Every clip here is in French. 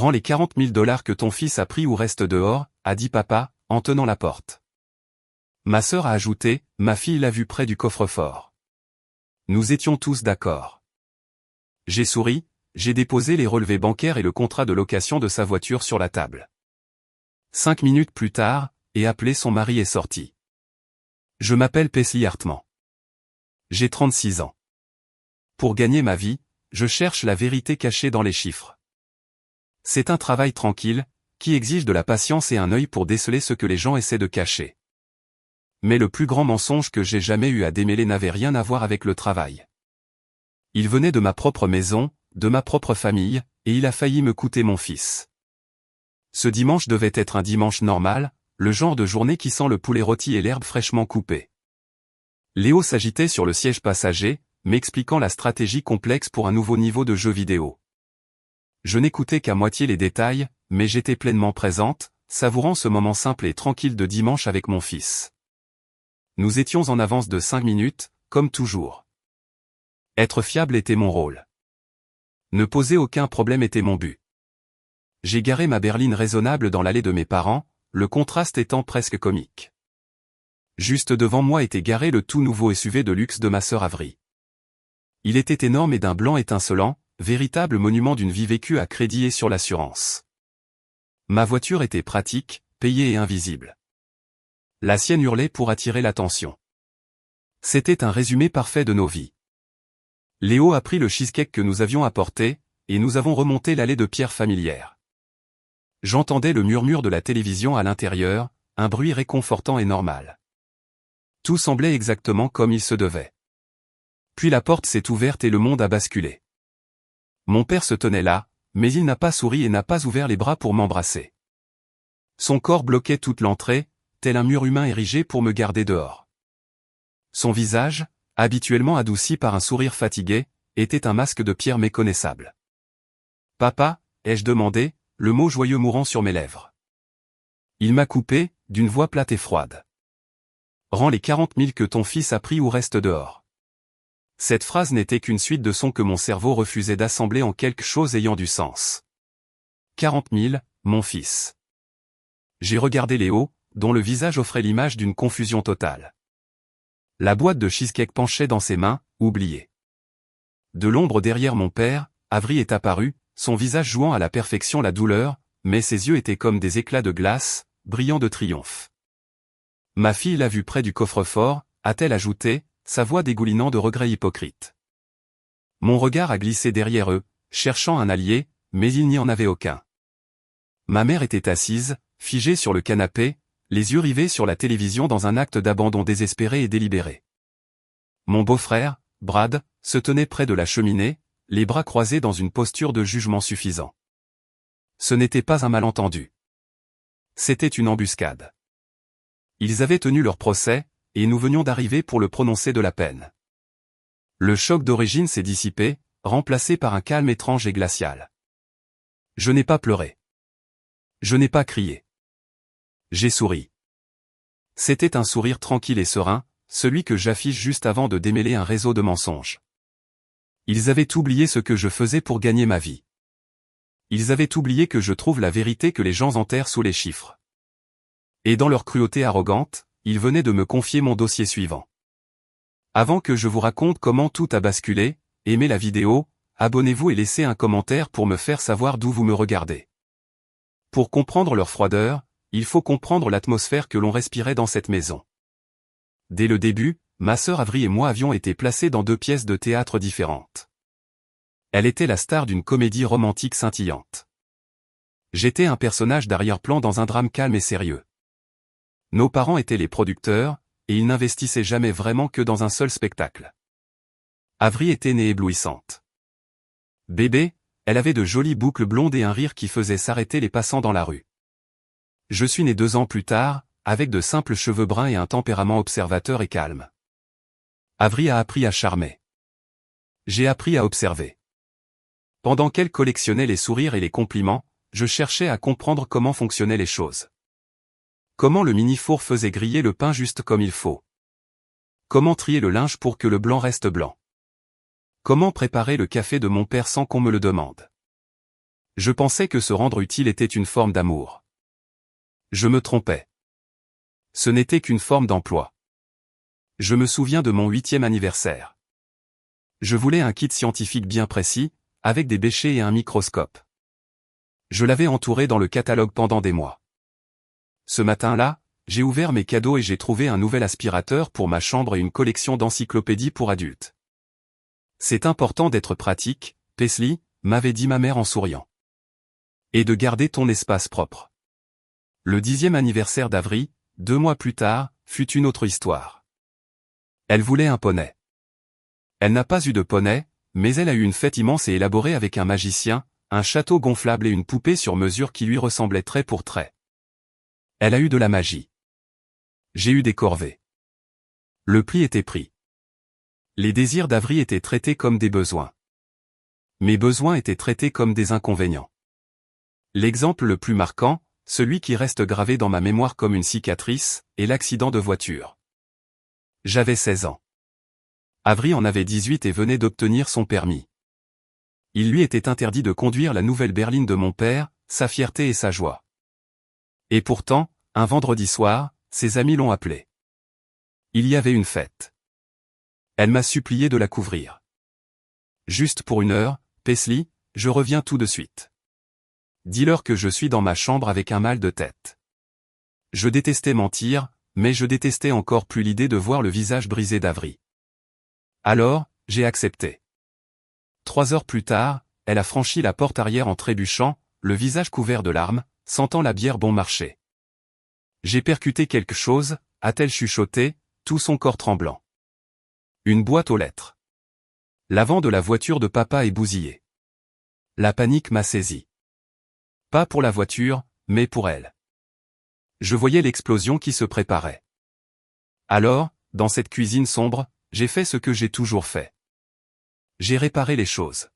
Rends les 40 000 $ que ton fils a pris ou reste dehors, a dit papa, en tenant la porte. Ma sœur a ajouté, ma fille l'a vu près du coffre-fort. Nous étions tous d'accord. J'ai souri, j'ai déposé les relevés bancaires et le contrat de location de sa voiture sur la table. 5 minutes plus tard, et appelé son mari est sorti. Je m'appelle Paisley Hartman. J'ai 36 ans. Pour gagner ma vie, je cherche la vérité cachée dans les chiffres. C'est un travail tranquille, qui exige de la patience et un œil pour déceler ce que les gens essaient de cacher. Mais le plus grand mensonge que j'ai jamais eu à démêler n'avait rien à voir avec le travail. Il venait de ma propre maison, de ma propre famille, et il a failli me coûter mon fils. Ce dimanche devait être un dimanche normal, le genre de journée qui sent le poulet rôti et l'herbe fraîchement coupée. Léo s'agitait sur le siège passager, m'expliquant la stratégie complexe pour un nouveau niveau de jeu vidéo. Je n'écoutais qu'à moitié les détails, mais j'étais pleinement présente, savourant ce moment simple et tranquille de dimanche avec mon fils. Nous étions en avance de 5 minutes, comme toujours. Être fiable était mon rôle. Ne poser aucun problème était mon but. J'ai garé ma berline raisonnable dans l'allée de mes parents, le contraste étant presque comique. Juste devant moi était garé le tout nouveau SUV de luxe de ma sœur Avery. Il était énorme et d'un blanc étincelant, véritable monument d'une vie vécue à crédit et sur l'assurance. Ma voiture était pratique, payée et invisible. La sienne hurlait pour attirer l'attention. C'était un résumé parfait de nos vies. Léo a pris le cheesecake que nous avions apporté, et nous avons remonté l'allée de pierre familière. J'entendais le murmure de la télévision à l'intérieur, un bruit réconfortant et normal. Tout semblait exactement comme il se devait. Puis la porte s'est ouverte et le monde a basculé. Mon père se tenait là, mais il n'a pas souri et n'a pas ouvert les bras pour m'embrasser. Son corps bloquait toute l'entrée, tel un mur humain érigé pour me garder dehors. Son visage, habituellement adouci par un sourire fatigué, était un masque de pierre méconnaissable. « Papa » ai-je demandé, le mot joyeux mourant sur mes lèvres. Il m'a coupé, d'une voix plate et froide. « Rends les 40 000 que ton fils a pris ou reste dehors. » Cette phrase n'était qu'une suite de sons que mon cerveau refusait d'assembler en quelque chose ayant du sens. 40 000, mon fils. J'ai regardé Léo, dont le visage offrait l'image d'une confusion totale. La boîte de cheesecake penchait dans ses mains, oubliée. De l'ombre derrière mon père, Avery est apparu, son visage jouant à la perfection la douleur, mais ses yeux étaient comme des éclats de glace, brillants de triomphe. Ma fille l'a vu près du coffre-fort, a-t-elle ajouté, sa voix dégoulinant de regrets hypocrites. Mon regard a glissé derrière eux, cherchant un allié, mais il n'y en avait aucun. Ma mère était assise, figée sur le canapé, les yeux rivés sur la télévision dans un acte d'abandon désespéré et délibéré. Mon beau-frère, Brad, se tenait près de la cheminée, les bras croisés dans une posture de jugement suffisant. Ce n'était pas un malentendu. C'était une embuscade. Ils avaient tenu leur procès, et nous venions d'arriver pour le prononcer de la peine. Le choc d'origine s'est dissipé, remplacé par un calme étrange et glacial. Je n'ai pas pleuré. Je n'ai pas crié. J'ai souri. C'était un sourire tranquille et serein, celui que j'affiche juste avant de démêler un réseau de mensonges. Ils avaient oublié ce que je faisais pour gagner ma vie. Ils avaient oublié que je trouve la vérité que les gens enterrent sous les chiffres. Et dans leur cruauté arrogante, ils venaient de me confier mon dossier suivant. Avant que je vous raconte comment tout a basculé, aimez la vidéo, abonnez-vous et laissez un commentaire pour me faire savoir d'où vous me regardez. Pour comprendre leur froideur, il faut comprendre l'atmosphère que l'on respirait dans cette maison. Dès le début, ma sœur Avery et moi avions été placés dans 2 pièces de théâtre différentes. Elle était la star d'une comédie romantique scintillante. J'étais un personnage d'arrière-plan dans un drame calme et sérieux. Nos parents étaient les producteurs, et ils n'investissaient jamais vraiment que dans un seul spectacle. Avery était née éblouissante. Bébé, elle avait de jolies boucles blondes et un rire qui faisait s'arrêter les passants dans la rue. Je suis né 2 ans plus tard, avec de simples cheveux bruns et un tempérament observateur et calme. Avery a appris à charmer. J'ai appris à observer. Pendant qu'elle collectionnait les sourires et les compliments, je cherchais à comprendre comment fonctionnaient les choses. Comment le mini-four faisait griller le pain juste comme il faut. Comment trier le linge pour que le blanc reste blanc. Comment préparer le café de mon père sans qu'on me le demande. Je pensais que se rendre utile était une forme d'amour. Je me trompais. Ce n'était qu'une forme d'emploi. Je me souviens de mon 8e anniversaire. Je voulais un kit scientifique bien précis, avec des bêchers et un microscope. Je l'avais entouré dans le catalogue pendant des mois. Ce matin-là, j'ai ouvert mes cadeaux et j'ai trouvé un nouvel aspirateur pour ma chambre et une collection d'encyclopédies pour adultes. C'est important d'être pratique, Paisley, m'avait dit ma mère en souriant. Et de garder ton espace propre. Le 10e anniversaire d'Avery, 2 mois plus tard, fut une autre histoire. Elle voulait un poney. Elle n'a pas eu de poney, mais elle a eu une fête immense et élaborée avec un magicien, un château gonflable et une poupée sur mesure qui lui ressemblait trait pour trait. Elle a eu de la magie. J'ai eu des corvées. Le prix était pris. Les désirs d'Avery étaient traités comme des besoins. Mes besoins étaient traités comme des inconvénients. L'exemple le plus marquant, celui qui reste gravé dans ma mémoire comme une cicatrice, est l'accident de voiture. J'avais 16 ans. Avery en avait 18 et venait d'obtenir son permis. Il lui était interdit de conduire la nouvelle berline de mon père, sa fierté et sa joie. Et pourtant, un vendredi soir, ses amis l'ont appelé. Il y avait une fête. Elle m'a supplié de la couvrir. Juste pour 1 heure, Paisley, je reviens tout de suite. Dis-leur que je suis dans ma chambre avec un mal de tête. Je détestais mentir, mais je détestais encore plus l'idée de voir le visage brisé d'Avery. Alors, j'ai accepté. 3 heures plus tard, elle a franchi la porte arrière en trébuchant, le visage couvert de larmes, sentant la bière bon marché. J'ai percuté quelque chose, a-t-elle chuchoté, tout son corps tremblant. Une boîte aux lettres. L'avant de la voiture de papa est bousillé. La panique m'a saisi. Pas pour la voiture, mais pour elle. Je voyais l'explosion qui se préparait. Alors, dans cette cuisine sombre, j'ai fait ce que j'ai toujours fait. J'ai réparé les choses.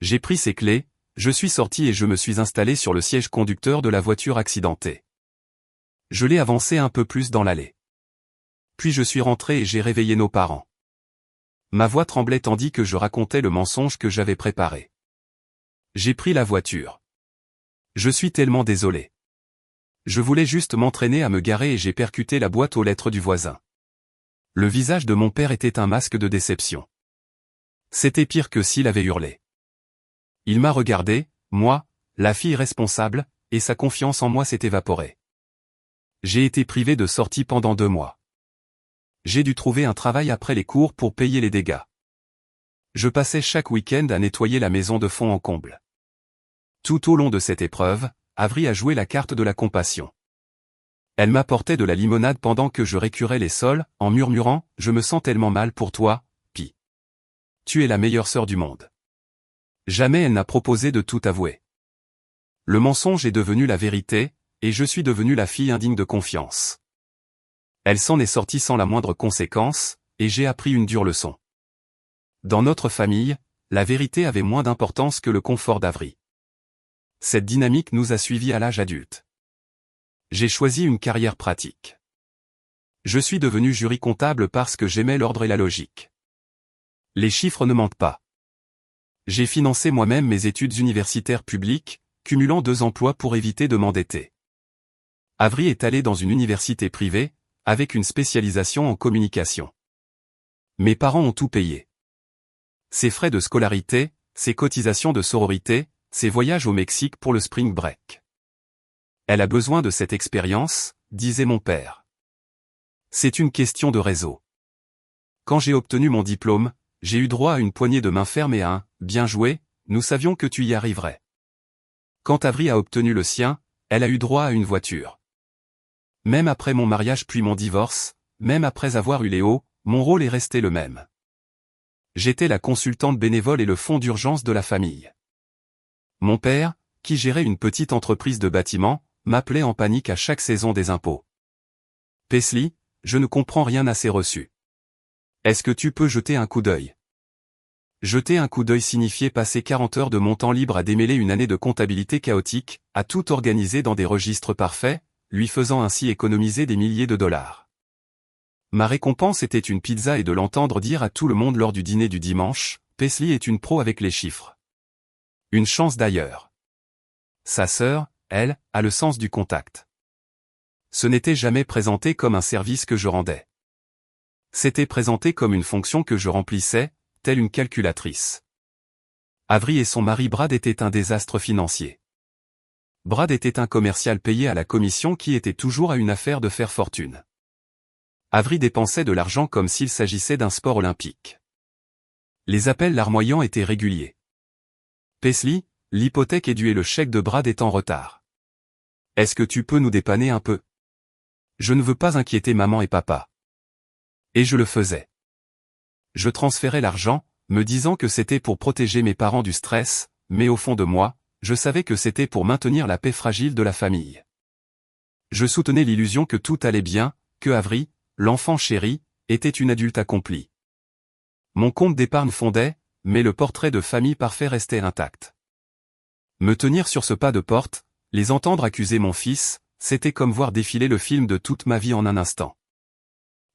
J'ai pris ses clés, je suis sorti et je me suis installé sur le siège conducteur de la voiture accidentée. Je l'ai avancé un peu plus dans l'allée. Puis je suis rentré et j'ai réveillé nos parents. Ma voix tremblait tandis que je racontais le mensonge que j'avais préparé. J'ai pris la voiture. Je suis tellement désolé. Je voulais juste m'entraîner à me garer et j'ai percuté la boîte aux lettres du voisin. Le visage de mon père était un masque de déception. C'était pire que s'il avait hurlé. Il m'a regardé, moi, la fille responsable, et sa confiance en moi s'est évaporée. J'ai été privé de sortie pendant 2 mois. J'ai dû trouver un travail après les cours pour payer les dégâts. Je passais chaque week-end à nettoyer la maison de fond en comble. Tout au long de cette épreuve, Avery a joué la carte de la compassion. Elle m'apportait de la limonade pendant que je récurais les sols, en murmurant « Je me sens tellement mal pour toi, Pi. Tu es la meilleure sœur du monde. » Jamais elle n'a proposé de tout avouer. Le mensonge est devenu la vérité, et je suis devenu la fille indigne de confiance. Elle s'en est sortie sans la moindre conséquence, et j'ai appris une dure leçon. Dans notre famille, la vérité avait moins d'importance que le confort d'Avery. Cette dynamique nous a suivis à l'âge adulte. J'ai choisi une carrière pratique. Je suis devenu jury comptable parce que j'aimais l'ordre et la logique. Les chiffres ne mentent pas. J'ai financé moi-même mes études universitaires publiques, cumulant 2 emplois pour éviter de m'endetter. Avery est allé dans une université privée, avec une spécialisation en communication. Mes parents ont tout payé. Ses frais de scolarité, ses cotisations de sororité, ses voyages au Mexique pour le spring break. Elle a besoin de cette expérience, disait mon père. C'est une question de réseau. Quand j'ai obtenu mon diplôme, j'ai eu droit à une poignée de main ferme et à un « bien joué, nous savions que tu y arriverais ». Quand Avery a obtenu le sien, elle a eu droit à une voiture. Même après mon mariage puis mon divorce, même après avoir eu Léo, mon rôle est resté le même. J'étais la consultante bénévole et le fonds d'urgence de la famille. Mon père, qui gérait une petite entreprise de bâtiment, m'appelait en panique à chaque saison des impôts. « Paisley, je ne comprends rien à ces reçus. Est-ce que tu peux jeter un coup d'œil ?» Jeter un coup d'œil signifiait passer 40 heures de mon temps libre à démêler une année de comptabilité chaotique, à tout organiser dans des registres parfaits, lui faisant ainsi économiser des milliers de dollars. Ma récompense était une pizza et de l'entendre dire à tout le monde lors du dîner du dimanche, « Paisley est une pro avec les chiffres. » Une chance d'ailleurs. sa sœur, elle, a le sens du contact. Ce n'était jamais présenté comme un service que je rendais. C'était présenté comme une fonction que je remplissais, telle une calculatrice. Avery et son mari Brad étaient un désastre financier. Brad était un commercial payé à la commission qui était toujours à une affaire de faire fortune. Avery dépensait de l'argent comme s'il s'agissait d'un sport olympique. Les appels larmoyants étaient réguliers. Paisley, l'hypothèque est due et le chèque de Brad est en retard. Est-ce que tu peux nous dépanner un peu? Je ne veux pas inquiéter maman et papa. Et je le faisais. Je transférais l'argent, me disant que c'était pour protéger mes parents du stress, mais au fond de moi, je savais que c'était pour maintenir la paix fragile de la famille. Je soutenais l'illusion que tout allait bien, que Avery, l'enfant chéri, était une adulte accomplie. Mon compte d'épargne fondait, mais le portrait de famille parfait restait intact. Me tenir sur ce pas de porte, les entendre accuser mon fils, c'était comme voir défiler le film de toute ma vie en un instant.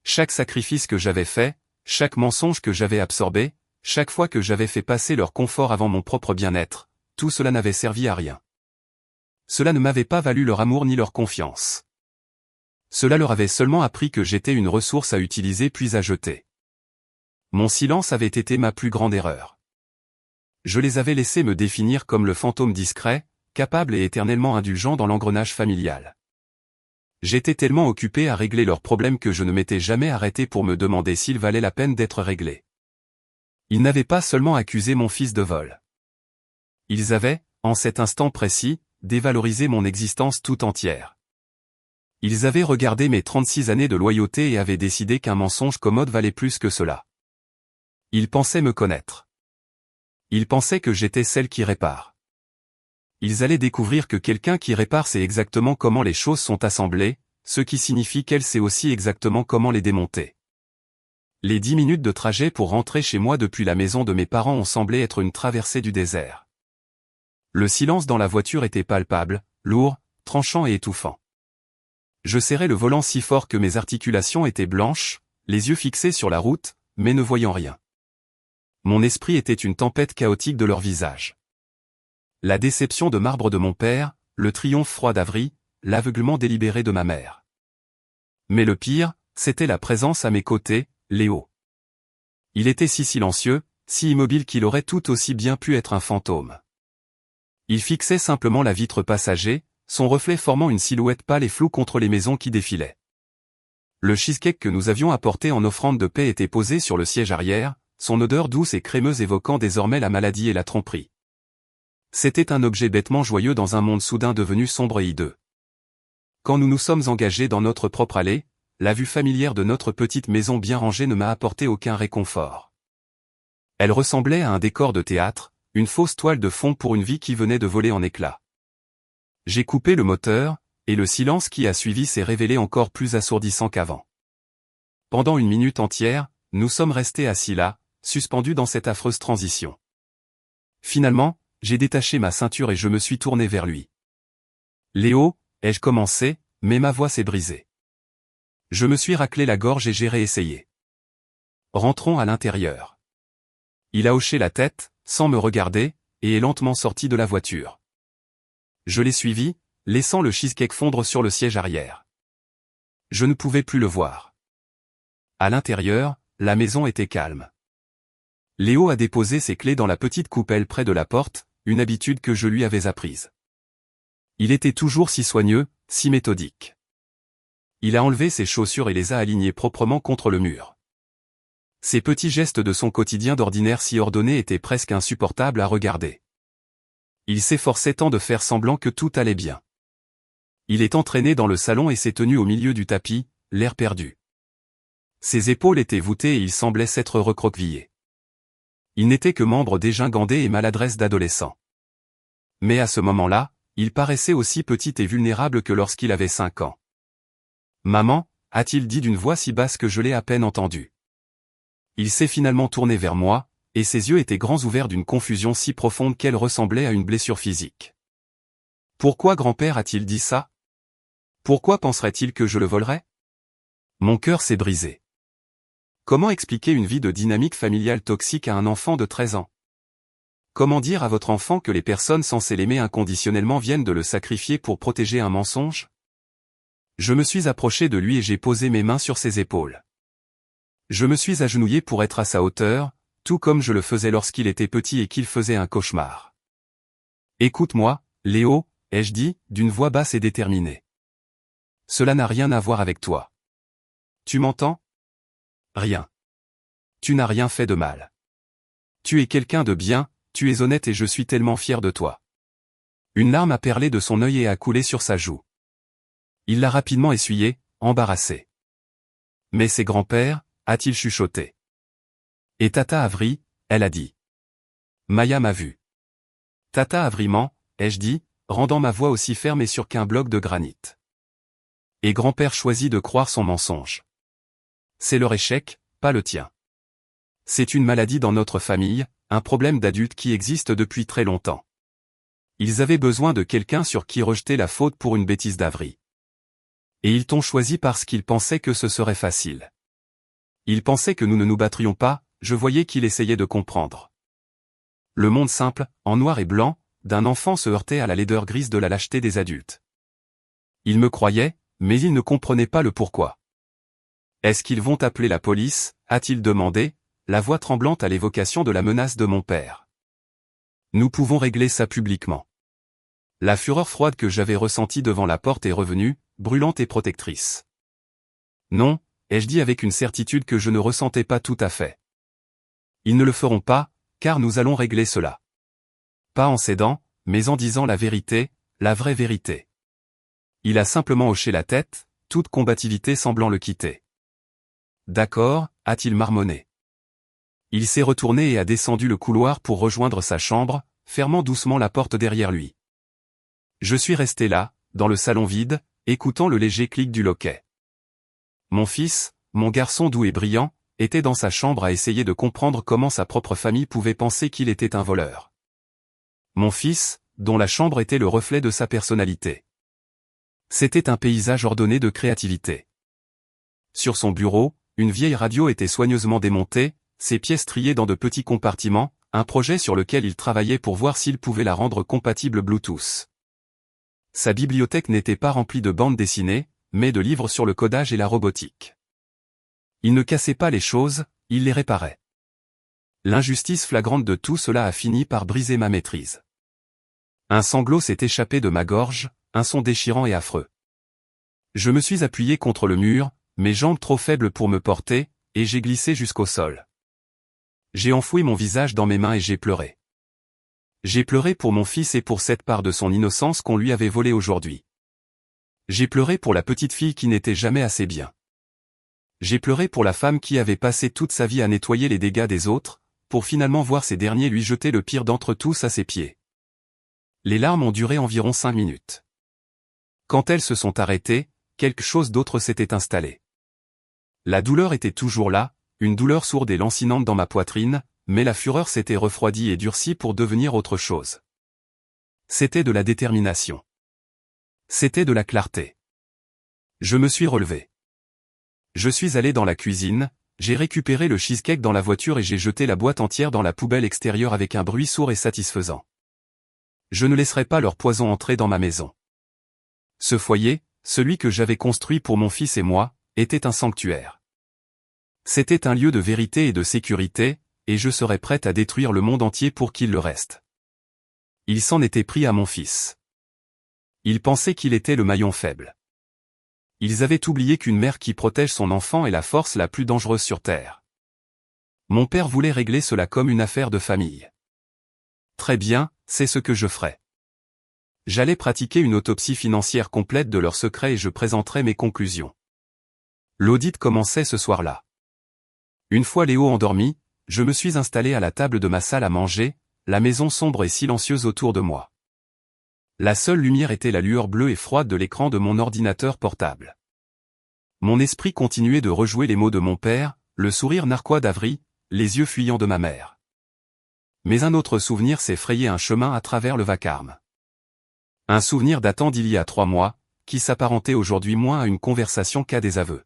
Chaque sacrifice que j'avais fait, chaque mensonge que j'avais absorbé, chaque fois que j'avais fait passer leur confort avant mon propre bien-être, tout cela n'avait servi à rien. Cela ne m'avait pas valu leur amour ni leur confiance. Cela leur avait seulement appris que j'étais une ressource à utiliser puis à jeter. Mon silence avait été ma plus grande erreur. Je les avais laissés me définir comme le fantôme discret, capable et éternellement indulgent dans l'engrenage familial. J'étais tellement occupé à régler leurs problèmes que je ne m'étais jamais arrêté pour me demander s'il valait la peine d'être réglé. Ils n'avaient pas seulement accusé mon fils de vol. Ils avaient, en cet instant précis, dévalorisé mon existence tout entière. Ils avaient regardé mes 36 années de loyauté et avaient décidé qu'un mensonge commode valait plus que cela. Ils pensaient me connaître. Ils pensaient que j'étais celle qui répare. Ils allaient découvrir que quelqu'un qui répare sait exactement comment les choses sont assemblées, ce qui signifie qu'elle sait aussi exactement comment les démonter. Les 10 minutes de trajet pour rentrer chez moi depuis la maison de mes parents ont semblé être une traversée du désert. Le silence dans la voiture était palpable, lourd, tranchant et étouffant. Je serrais le volant si fort que mes articulations étaient blanches, les yeux fixés sur la route, mais ne voyant rien. Mon esprit était une tempête chaotique de leurs visages. La déception de marbre de mon père, le triomphe froid d'Avery, l'aveuglement délibéré de ma mère. Mais le pire, c'était la présence à mes côtés, Léo. Il était si silencieux, si immobile qu'il aurait tout aussi bien pu être un fantôme. Il fixait simplement la vitre passager, son reflet formant une silhouette pâle et floue contre les maisons qui défilaient. Le cheesecake que nous avions apporté en offrande de paix était posé sur le siège arrière, son odeur douce et crémeuse évoquant désormais la maladie et la tromperie. C'était un objet bêtement joyeux dans un monde soudain devenu sombre et hideux. Quand nous nous sommes engagés dans notre propre allée, la vue familière de notre petite maison bien rangée ne m'a apporté aucun réconfort. Elle ressemblait à un décor de théâtre, une fausse toile de fond pour une vie qui venait de voler en éclats. J'ai coupé le moteur, et le silence qui a suivi s'est révélé encore plus assourdissant qu'avant. Pendant une minute entière, nous sommes restés assis là, suspendus dans cette affreuse transition. Finalement, j'ai détaché ma ceinture et je me suis tourné vers lui. Léo, ai-je commencé, mais ma voix s'est brisée. Je me suis raclé la gorge et j'ai réessayé. Rentrons à l'intérieur. Il a hoché la tête, sans me regarder, et est lentement sorti de la voiture. Je l'ai suivi, laissant le cheesecake fondre sur le siège arrière. Je ne pouvais plus le voir. À l'intérieur, la maison était calme. Léo a déposé ses clés dans la petite coupelle près de la porte, une habitude que je lui avais apprise. Il était toujours si soigneux, si méthodique. Il a enlevé ses chaussures et les a alignées proprement contre le mur. Ces petits gestes de son quotidien d'ordinaire si ordonnés étaient presque insupportables à regarder. Il s'efforçait tant de faire semblant que tout allait bien. Il est entraîné dans le salon et s'est tenu au milieu du tapis, l'air perdu. Ses épaules étaient voûtées et il semblait s'être recroquevillé. Il n'était que membre dégingandé et maladresse d'adolescent. Mais à ce moment-là, il paraissait aussi petit et vulnérable que lorsqu'il avait 5 ans. « Maman » a-t-il dit d'une voix si basse que je l'ai à peine entendu. Il s'est finalement tourné vers moi, et ses yeux étaient grands ouverts d'une confusion si profonde qu'elle ressemblait à une blessure physique. « Pourquoi grand-père a-t-il dit ça? Pourquoi penserait-il que je le volerais? » Mon cœur s'est brisé. Comment expliquer une vie de dynamique familiale toxique à un enfant de 13 ans? Comment dire à votre enfant que les personnes censées l'aimer inconditionnellement viennent de le sacrifier pour protéger un mensonge? Je me suis approché de lui et j'ai posé mes mains sur ses épaules. Je me suis agenouillé pour être à sa hauteur, tout comme je le faisais lorsqu'il était petit et qu'il faisait un cauchemar. Écoute-moi, Léo, ai-je dit, d'une voix basse et déterminée. Cela n'a rien à voir avec toi. Tu m'entends? Rien. Tu n'as rien fait de mal. Tu es quelqu'un de bien, tu es honnête et je suis tellement fier de toi. Une larme a perlé de son œil et a coulé sur sa joue. Il l'a rapidement essuyée, embarrassé. Mais c'est grand-père, a-t-il chuchoté. Et Tata Avri, elle a dit. Maya m'a vu. Tata Avriman, ai-je dit, rendant ma voix aussi ferme et sûre qu'un bloc de granit. Et grand-père choisit de croire son mensonge. C'est leur échec, pas le tien. C'est une maladie dans notre famille, un problème d'adulte qui existe depuis très longtemps. Ils avaient besoin de quelqu'un sur qui rejeter la faute pour une bêtise d'Avri. Et ils t'ont choisi parce qu'ils pensaient que ce serait facile. Ils pensaient que nous ne nous battrions pas, je voyais qu'il essayait de comprendre. Le monde simple, en noir et blanc, d'un enfant se heurtait à la laideur grise de la lâcheté des adultes. Ils me croyaient, mais ils ne comprenaient pas le pourquoi. Est-ce qu'ils vont appeler la police, a-t-il demandé, la voix tremblante à l'évocation de la menace de mon père. Nous pouvons régler ça publiquement. La fureur froide que j'avais ressentie devant la porte est revenue, brûlante et protectrice. Non, ai-je dit avec une certitude que je ne ressentais pas tout à fait. Ils ne le feront pas, car nous allons régler cela. Pas en cédant, mais en disant la vérité, la vraie vérité. Il a simplement hoché la tête, toute combativité semblant le quitter. D'accord, a-t-il marmonné. Il s'est retourné et a descendu le couloir pour rejoindre sa chambre, fermant doucement la porte derrière lui. Je suis resté là, dans le salon vide, écoutant le léger clic du loquet. Mon fils, mon garçon doux et brillant, était dans sa chambre à essayer de comprendre comment sa propre famille pouvait penser qu'il était un voleur. Mon fils, dont la chambre était le reflet de sa personnalité. C'était un paysage ordonné de créativité. Sur son bureau, une vieille radio était soigneusement démontée, ses pièces triées dans de petits compartiments, un projet sur lequel il travaillait pour voir s'il pouvait la rendre compatible Bluetooth. Sa bibliothèque n'était pas remplie de bandes dessinées, mais de livres sur le codage et la robotique. Il ne cassait pas les choses, il les réparait. L'injustice flagrante de tout cela a fini par briser ma maîtrise. Un sanglot s'est échappé de ma gorge, un son déchirant et affreux. Je me suis appuyé contre le mur, mes jambes trop faibles pour me porter, et j'ai glissé jusqu'au sol. J'ai enfoui mon visage dans mes mains et j'ai pleuré. J'ai pleuré pour mon fils et pour cette part de son innocence qu'on lui avait volée aujourd'hui. J'ai pleuré pour la petite fille qui n'était jamais assez bien. J'ai pleuré pour la femme qui avait passé toute sa vie à nettoyer les dégâts des autres, pour finalement voir ces derniers lui jeter le pire d'entre tous à ses pieds. Les larmes ont duré environ 5 minutes. Quand elles se sont arrêtées, quelque chose d'autre s'était installé. La douleur était toujours là, une douleur sourde et lancinante dans ma poitrine, mais la fureur s'était refroidie et durcie pour devenir autre chose. C'était de la détermination. C'était de la clarté. Je me suis relevé. Je suis allé dans la cuisine, j'ai récupéré le cheesecake dans la voiture et j'ai jeté la boîte entière dans la poubelle extérieure avec un bruit sourd et satisfaisant. Je ne laisserai pas leur poison entrer dans ma maison. Ce foyer, celui que j'avais construit pour mon fils et moi, était un sanctuaire. C'était un lieu de vérité et de sécurité, et je serais prête à détruire le monde entier pour qu'il le reste. Il s'en était pris à mon fils. Ils pensaient qu'il était le maillon faible. Ils avaient oublié qu'une mère qui protège son enfant est la force la plus dangereuse sur Terre. Mon père voulait régler cela comme une affaire de famille. Très bien, c'est ce que je ferai. J'allais pratiquer une autopsie financière complète de leurs secrets et je présenterai mes conclusions. L'audit commençait ce soir-là. Une fois Léo endormi, je me suis installé à la table de ma salle à manger, la maison sombre et silencieuse autour de moi. La seule lumière était la lueur bleue et froide de l'écran de mon ordinateur portable. Mon esprit continuait de rejouer les mots de mon père, le sourire narquois d'Avri, les yeux fuyants de ma mère. Mais un autre souvenir s'est frayé un chemin à travers le vacarme. Un souvenir datant d'il y a 3 mois, qui s'apparentait aujourd'hui moins à une conversation qu'à des aveux.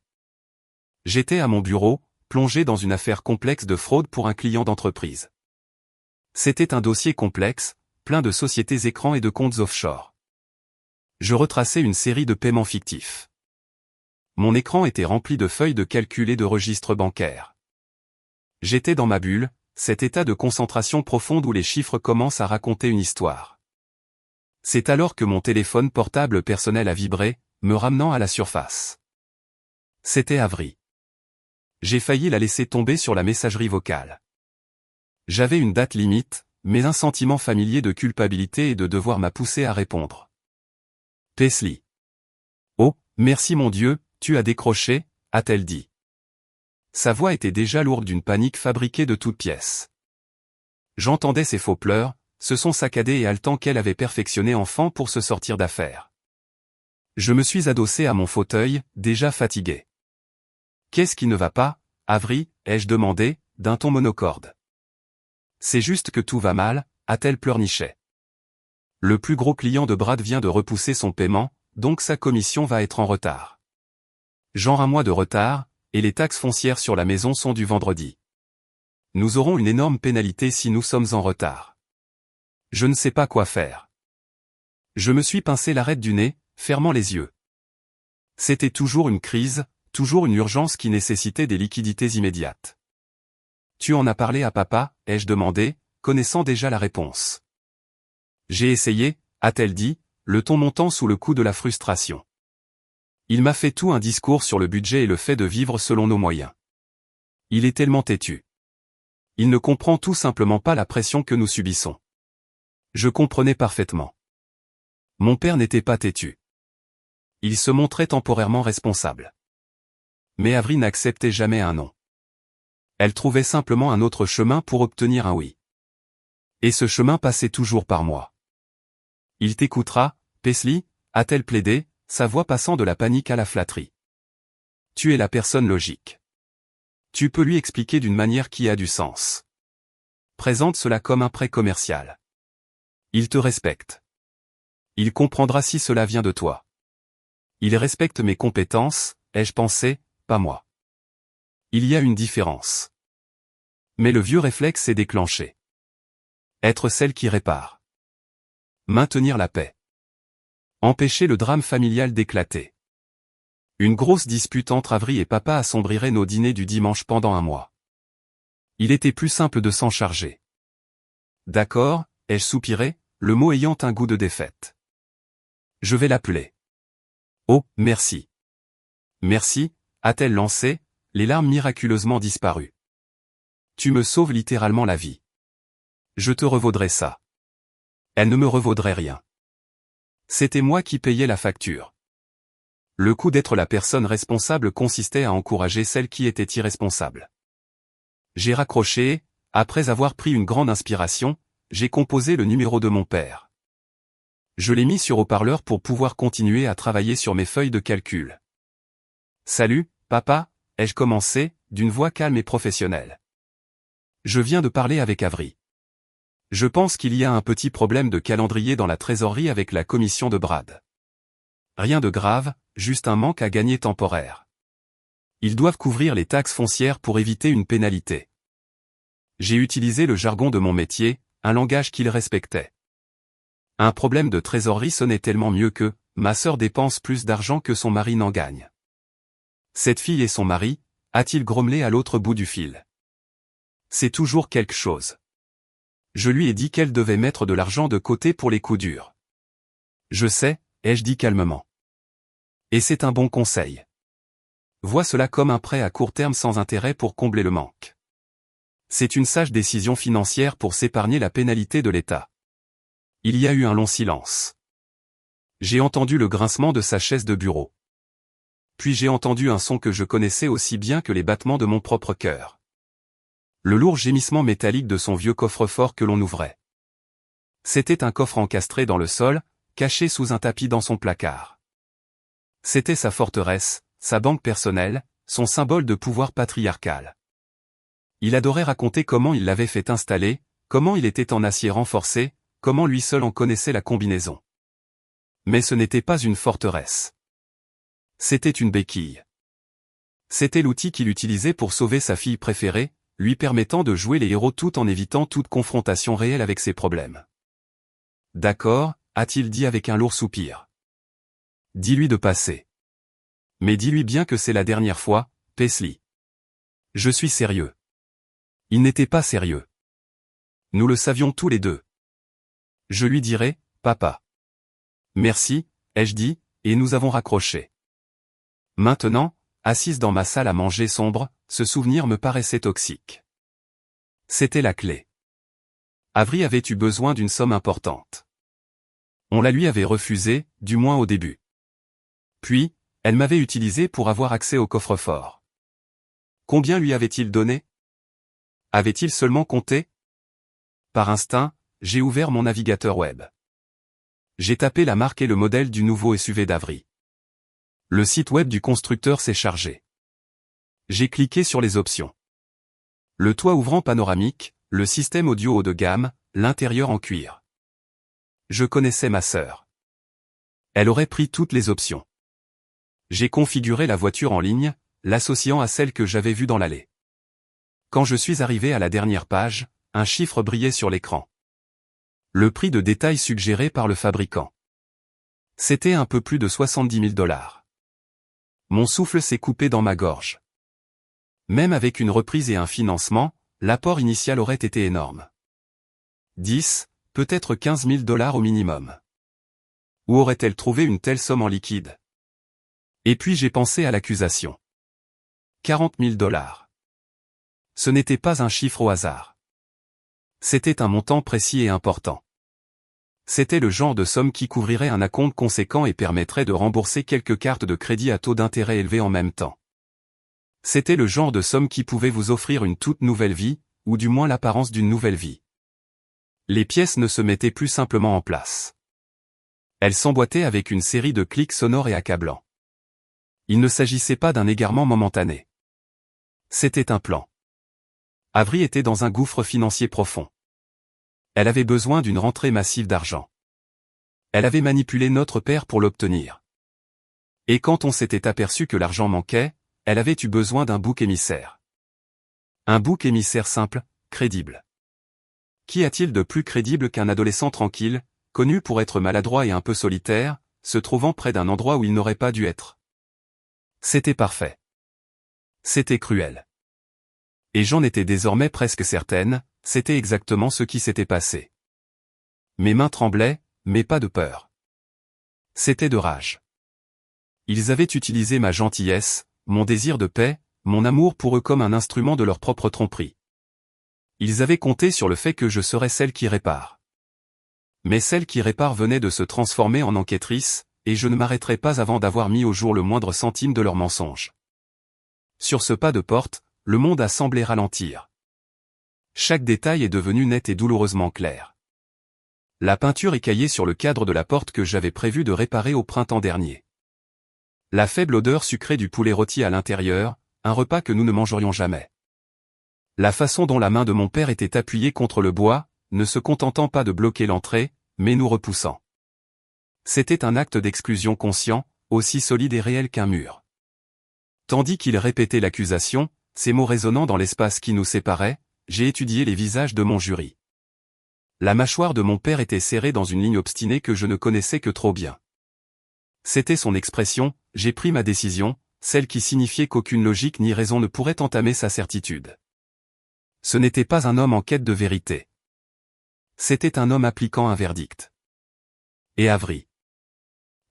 J'étais à mon bureau, plongé dans une affaire complexe de fraude pour un client d'entreprise. C'était un dossier complexe, plein de sociétés écrans et de comptes offshore. Je retraçais une série de paiements fictifs. Mon écran était rempli de feuilles de calcul et de registres bancaires. J'étais dans ma bulle, cet état de concentration profonde où les chiffres commencent à raconter une histoire. C'est alors que mon téléphone portable personnel a vibré, me ramenant à la surface. C'était Avery. J'ai failli la laisser tomber sur la messagerie vocale. J'avais une date limite, mais un sentiment familier de culpabilité et de devoir m'a poussé à répondre. Paisley. Oh, merci mon Dieu, tu as décroché, a-t-elle dit. Sa voix était déjà lourde d'une panique fabriquée de toutes pièces. J'entendais ses faux pleurs, ce son saccadé et haletant qu'elle avait perfectionné enfant pour se sortir d'affaire. Je me suis adossé à mon fauteuil, déjà fatigué. Qu'est-ce qui ne va pas, Avery, ai-je demandé, d'un ton monocorde. C'est juste que tout va mal, a-t-elle pleurniché. Le plus gros client de Brad vient de repousser son paiement, donc sa commission va être en retard. Genre un mois de retard, et les taxes foncières sur la maison sont du vendredi. Nous aurons une énorme pénalité si nous sommes en retard. Je ne sais pas quoi faire. Je me suis pincé l'arête du nez, fermant les yeux. C'était toujours une crise, toujours une urgence qui nécessitait des liquidités immédiates. Tu en as parlé à papa, ai-je demandé, connaissant déjà la réponse. J'ai essayé, a-t-elle dit, le ton montant sous le coup de la frustration. Il m'a fait tout un discours sur le budget et le fait de vivre selon nos moyens. Il est tellement têtu. Il ne comprend tout simplement pas la pression que nous subissons. Je comprenais parfaitement. Mon père n'était pas têtu. Il se montrait temporairement responsable. Mais Avery n'acceptait jamais un non. Elle trouvait simplement un autre chemin pour obtenir un oui. Et ce chemin passait toujours par moi. Il t'écoutera, Paisley, a-t-elle plaidé, sa voix passant de la panique à la flatterie. Tu es la personne logique. Tu peux lui expliquer d'une manière qui a du sens. Présente cela comme un prêt commercial. Il te respecte. Il comprendra si cela vient de toi. Il respecte mes compétences, ai-je pensé, pas moi. Il y a une différence. Mais le vieux réflexe s'est déclenché. Être celle qui répare. Maintenir la paix. Empêcher le drame familial d'éclater. Une grosse dispute entre Avery et papa assombrirait nos dîners du dimanche pendant un mois. Il était plus simple de s'en charger. D'accord, ai-je soupiré, le mot ayant un goût de défaite. Je vais l'appeler. Oh, merci. Merci, a-t-elle lancé, les larmes miraculeusement disparues. Tu me sauves littéralement la vie. Je te revaudrai ça. Elle ne me revaudrait rien. C'était moi qui payais la facture. Le coup d'être la personne responsable consistait à encourager celle qui était irresponsable. J'ai raccroché, après avoir pris une grande inspiration, j'ai composé le numéro de mon père. Je l'ai mis sur haut-parleur pour pouvoir continuer à travailler sur mes feuilles de calcul. Salut, papa, ai-je commencé, d'une voix calme et professionnelle. Je viens de parler avec Avery. Je pense qu'il y a un petit problème de calendrier dans la trésorerie avec la commission de Brad. Rien de grave, juste un manque à gagner temporaire. Ils doivent couvrir les taxes foncières pour éviter une pénalité. J'ai utilisé le jargon de mon métier, un langage qu'il respectait. Un problème de trésorerie sonnait tellement mieux que « ma sœur dépense plus d'argent que son mari n'en gagne ». Cette fille et son mari, a-t-il grommelé à l'autre bout du fil. C'est toujours quelque chose. Je lui ai dit qu'elle devait mettre de l'argent de côté pour les coups durs. Je sais, ai-je dit calmement. Et c'est un bon conseil. Vois cela comme un prêt à court terme sans intérêt pour combler le manque. C'est une sage décision financière pour s'épargner la pénalité de l'État. Il y a eu un long silence. J'ai entendu le grincement de sa chaise de bureau. Puis j'ai entendu un son que je connaissais aussi bien que les battements de mon propre cœur. Le lourd gémissement métallique de son vieux coffre-fort que l'on ouvrait. C'était un coffre encastré dans le sol, caché sous un tapis dans son placard. C'était sa forteresse, sa banque personnelle, son symbole de pouvoir patriarcal. Il adorait raconter comment il l'avait fait installer, comment il était en acier renforcé, comment lui seul en connaissait la combinaison. Mais ce n'était pas une forteresse. C'était une béquille. C'était l'outil qu'il utilisait pour sauver sa fille préférée, lui permettant de jouer les héros tout en évitant toute confrontation réelle avec ses problèmes. D'accord, a-t-il dit avec un lourd soupir. Dis-lui de passer. Mais dis-lui bien que c'est la dernière fois, Paisley. Je suis sérieux. Il n'était pas sérieux. Nous le savions tous les deux. Je lui dirai, papa. Merci, ai-je dit, et nous avons raccroché. Maintenant, assise dans ma salle à manger sombre, ce souvenir me paraissait toxique. C'était la clé. Avery avait eu besoin d'une somme importante. On la lui avait refusée, du moins au début. Puis, elle m'avait utilisé pour avoir accès au coffre-fort. Combien lui avait-il donné? Avait-il seulement compté? Par instinct, j'ai ouvert mon navigateur web. J'ai tapé la marque et le modèle du nouveau SUV d'Avery. Le site web du constructeur s'est chargé. J'ai cliqué sur les options. Le toit ouvrant panoramique, le système audio haut de gamme, l'intérieur en cuir. Je connaissais ma sœur. Elle aurait pris toutes les options. J'ai configuré la voiture en ligne, l'associant à celle que j'avais vue dans l'allée. Quand je suis arrivé à la dernière page, un chiffre brillait sur l'écran. Le prix de détail suggéré par le fabricant. C'était un peu plus de 70 000 $. Mon souffle s'est coupé dans ma gorge. Même avec une reprise et un financement, l'apport initial aurait été énorme. 10, peut-être 15 000 $ au minimum. Où aurait-elle trouvé une telle somme en liquide? Et puis j'ai pensé à l'accusation. 40 000 $. Ce n'était pas un chiffre au hasard. C'était un montant précis et important. C'était le genre de somme qui couvrirait un acompte conséquent et permettrait de rembourser quelques cartes de crédit à taux d'intérêt élevés en même temps. C'était le genre de somme qui pouvait vous offrir une toute nouvelle vie, ou du moins l'apparence d'une nouvelle vie. Les pièces ne se mettaient plus simplement en place. Elles s'emboîtaient avec une série de clics sonores et accablants. Il ne s'agissait pas d'un égarement momentané. C'était un plan. Avery était dans un gouffre financier profond. Elle avait besoin d'une rentrée massive d'argent. Elle avait manipulé notre père pour l'obtenir. Et quand on s'était aperçu que l'argent manquait, elle avait eu besoin d'un bouc émissaire. Un bouc émissaire simple, crédible. Qu'y a-t-il de plus crédible qu'un adolescent tranquille, connu pour être maladroit et un peu solitaire, se trouvant près d'un endroit où il n'aurait pas dû être? C'était parfait. C'était cruel. Et j'en étais désormais presque certaine, c'était exactement ce qui s'était passé. Mes mains tremblaient, mais pas de peur. C'était de rage. Ils avaient utilisé ma gentillesse, mon désir de paix, mon amour pour eux comme un instrument de leur propre tromperie. Ils avaient compté sur le fait que je serais celle qui répare. Mais celle qui répare venait de se transformer en enquêtrice, et je ne m'arrêterais pas avant d'avoir mis au jour le moindre centime de leurs mensonges. Sur ce pas de porte, le monde a semblé ralentir. Chaque détail est devenu net et douloureusement clair. La peinture écaillée sur le cadre de la porte que j'avais prévu de réparer au printemps dernier. La faible odeur sucrée du poulet rôti à l'intérieur, un repas que nous ne mangerions jamais. La façon dont la main de mon père était appuyée contre le bois, ne se contentant pas de bloquer l'entrée, mais nous repoussant. C'était un acte d'exclusion conscient, aussi solide et réel qu'un mur. Tandis qu'il répétait l'accusation, ces mots résonnant dans l'espace qui nous séparait, j'ai étudié les visages de mon jury. La mâchoire de mon père était serrée dans une ligne obstinée que je ne connaissais que trop bien. C'était son expression, j'ai pris ma décision, celle qui signifiait qu'aucune logique ni raison ne pourrait entamer sa certitude. Ce n'était pas un homme en quête de vérité. C'était un homme appliquant un verdict. Et Avery.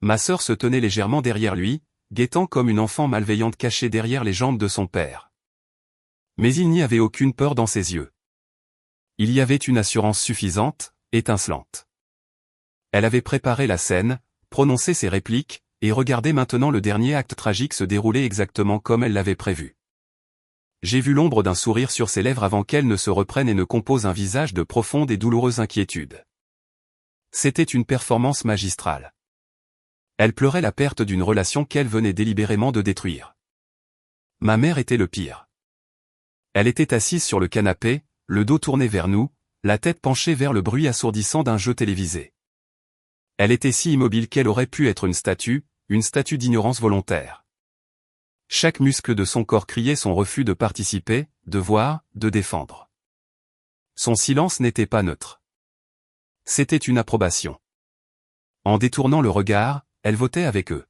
Ma sœur se tenait légèrement derrière lui, guettant comme une enfant malveillante cachée derrière les jambes de son père. Mais il n'y avait aucune peur dans ses yeux. Il y avait une assurance suffisante, étincelante. Elle avait préparé la scène, prononcé ses répliques, et regardait maintenant le dernier acte tragique se dérouler exactement comme elle l'avait prévu. J'ai vu l'ombre d'un sourire sur ses lèvres avant qu'elle ne se reprenne et ne compose un visage de profonde et douloureuse inquiétude. C'était une performance magistrale. Elle pleurait la perte d'une relation qu'elle venait délibérément de détruire. Ma mère était le pire. Elle était assise sur le canapé, le dos tourné vers nous, la tête penchée vers le bruit assourdissant d'un jeu télévisé. Elle était si immobile qu'elle aurait pu être une statue d'ignorance volontaire. Chaque muscle de son corps criait son refus de participer, de voir, de défendre. Son silence n'était pas neutre. C'était une approbation. En détournant le regard, elle votait avec eux.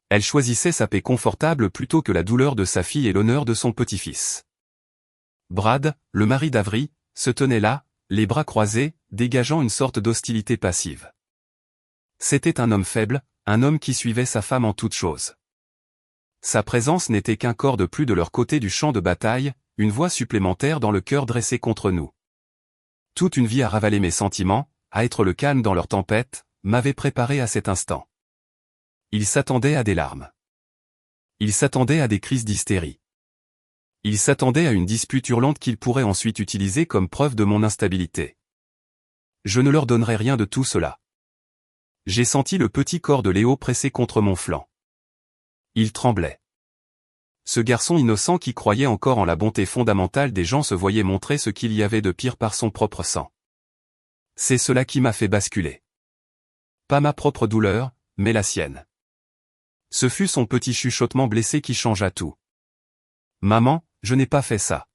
Elle choisissait sa paix confortable plutôt que la douleur de sa fille et l'honneur de son petit-fils. Brad, le mari d'Avery, se tenait là, les bras croisés, dégageant une sorte d'hostilité passive. C'était un homme faible, un homme qui suivait sa femme en toutes choses. Sa présence n'était qu'un corps de plus de leur côté du champ de bataille, une voix supplémentaire dans le cœur dressé contre nous. Toute une vie à ravaler mes sentiments, à être le calme dans leur tempête, m'avait préparé à cet instant. Il s'attendait à des larmes. Il s'attendait à des crises d'hystérie. Il s'attendait à une dispute hurlante qu'il pourrait ensuite utiliser comme preuve de mon instabilité. Je ne leur donnerai rien de tout cela. J'ai senti le petit corps de Léo pressé contre mon flanc. Il tremblait. Ce garçon innocent qui croyait encore en la bonté fondamentale des gens se voyait montrer ce qu'il y avait de pire par son propre sang. C'est cela qui m'a fait basculer. Pas ma propre douleur, mais la sienne. Ce fut son petit chuchotement blessé qui changea tout. Maman, je n'ai pas fait ça.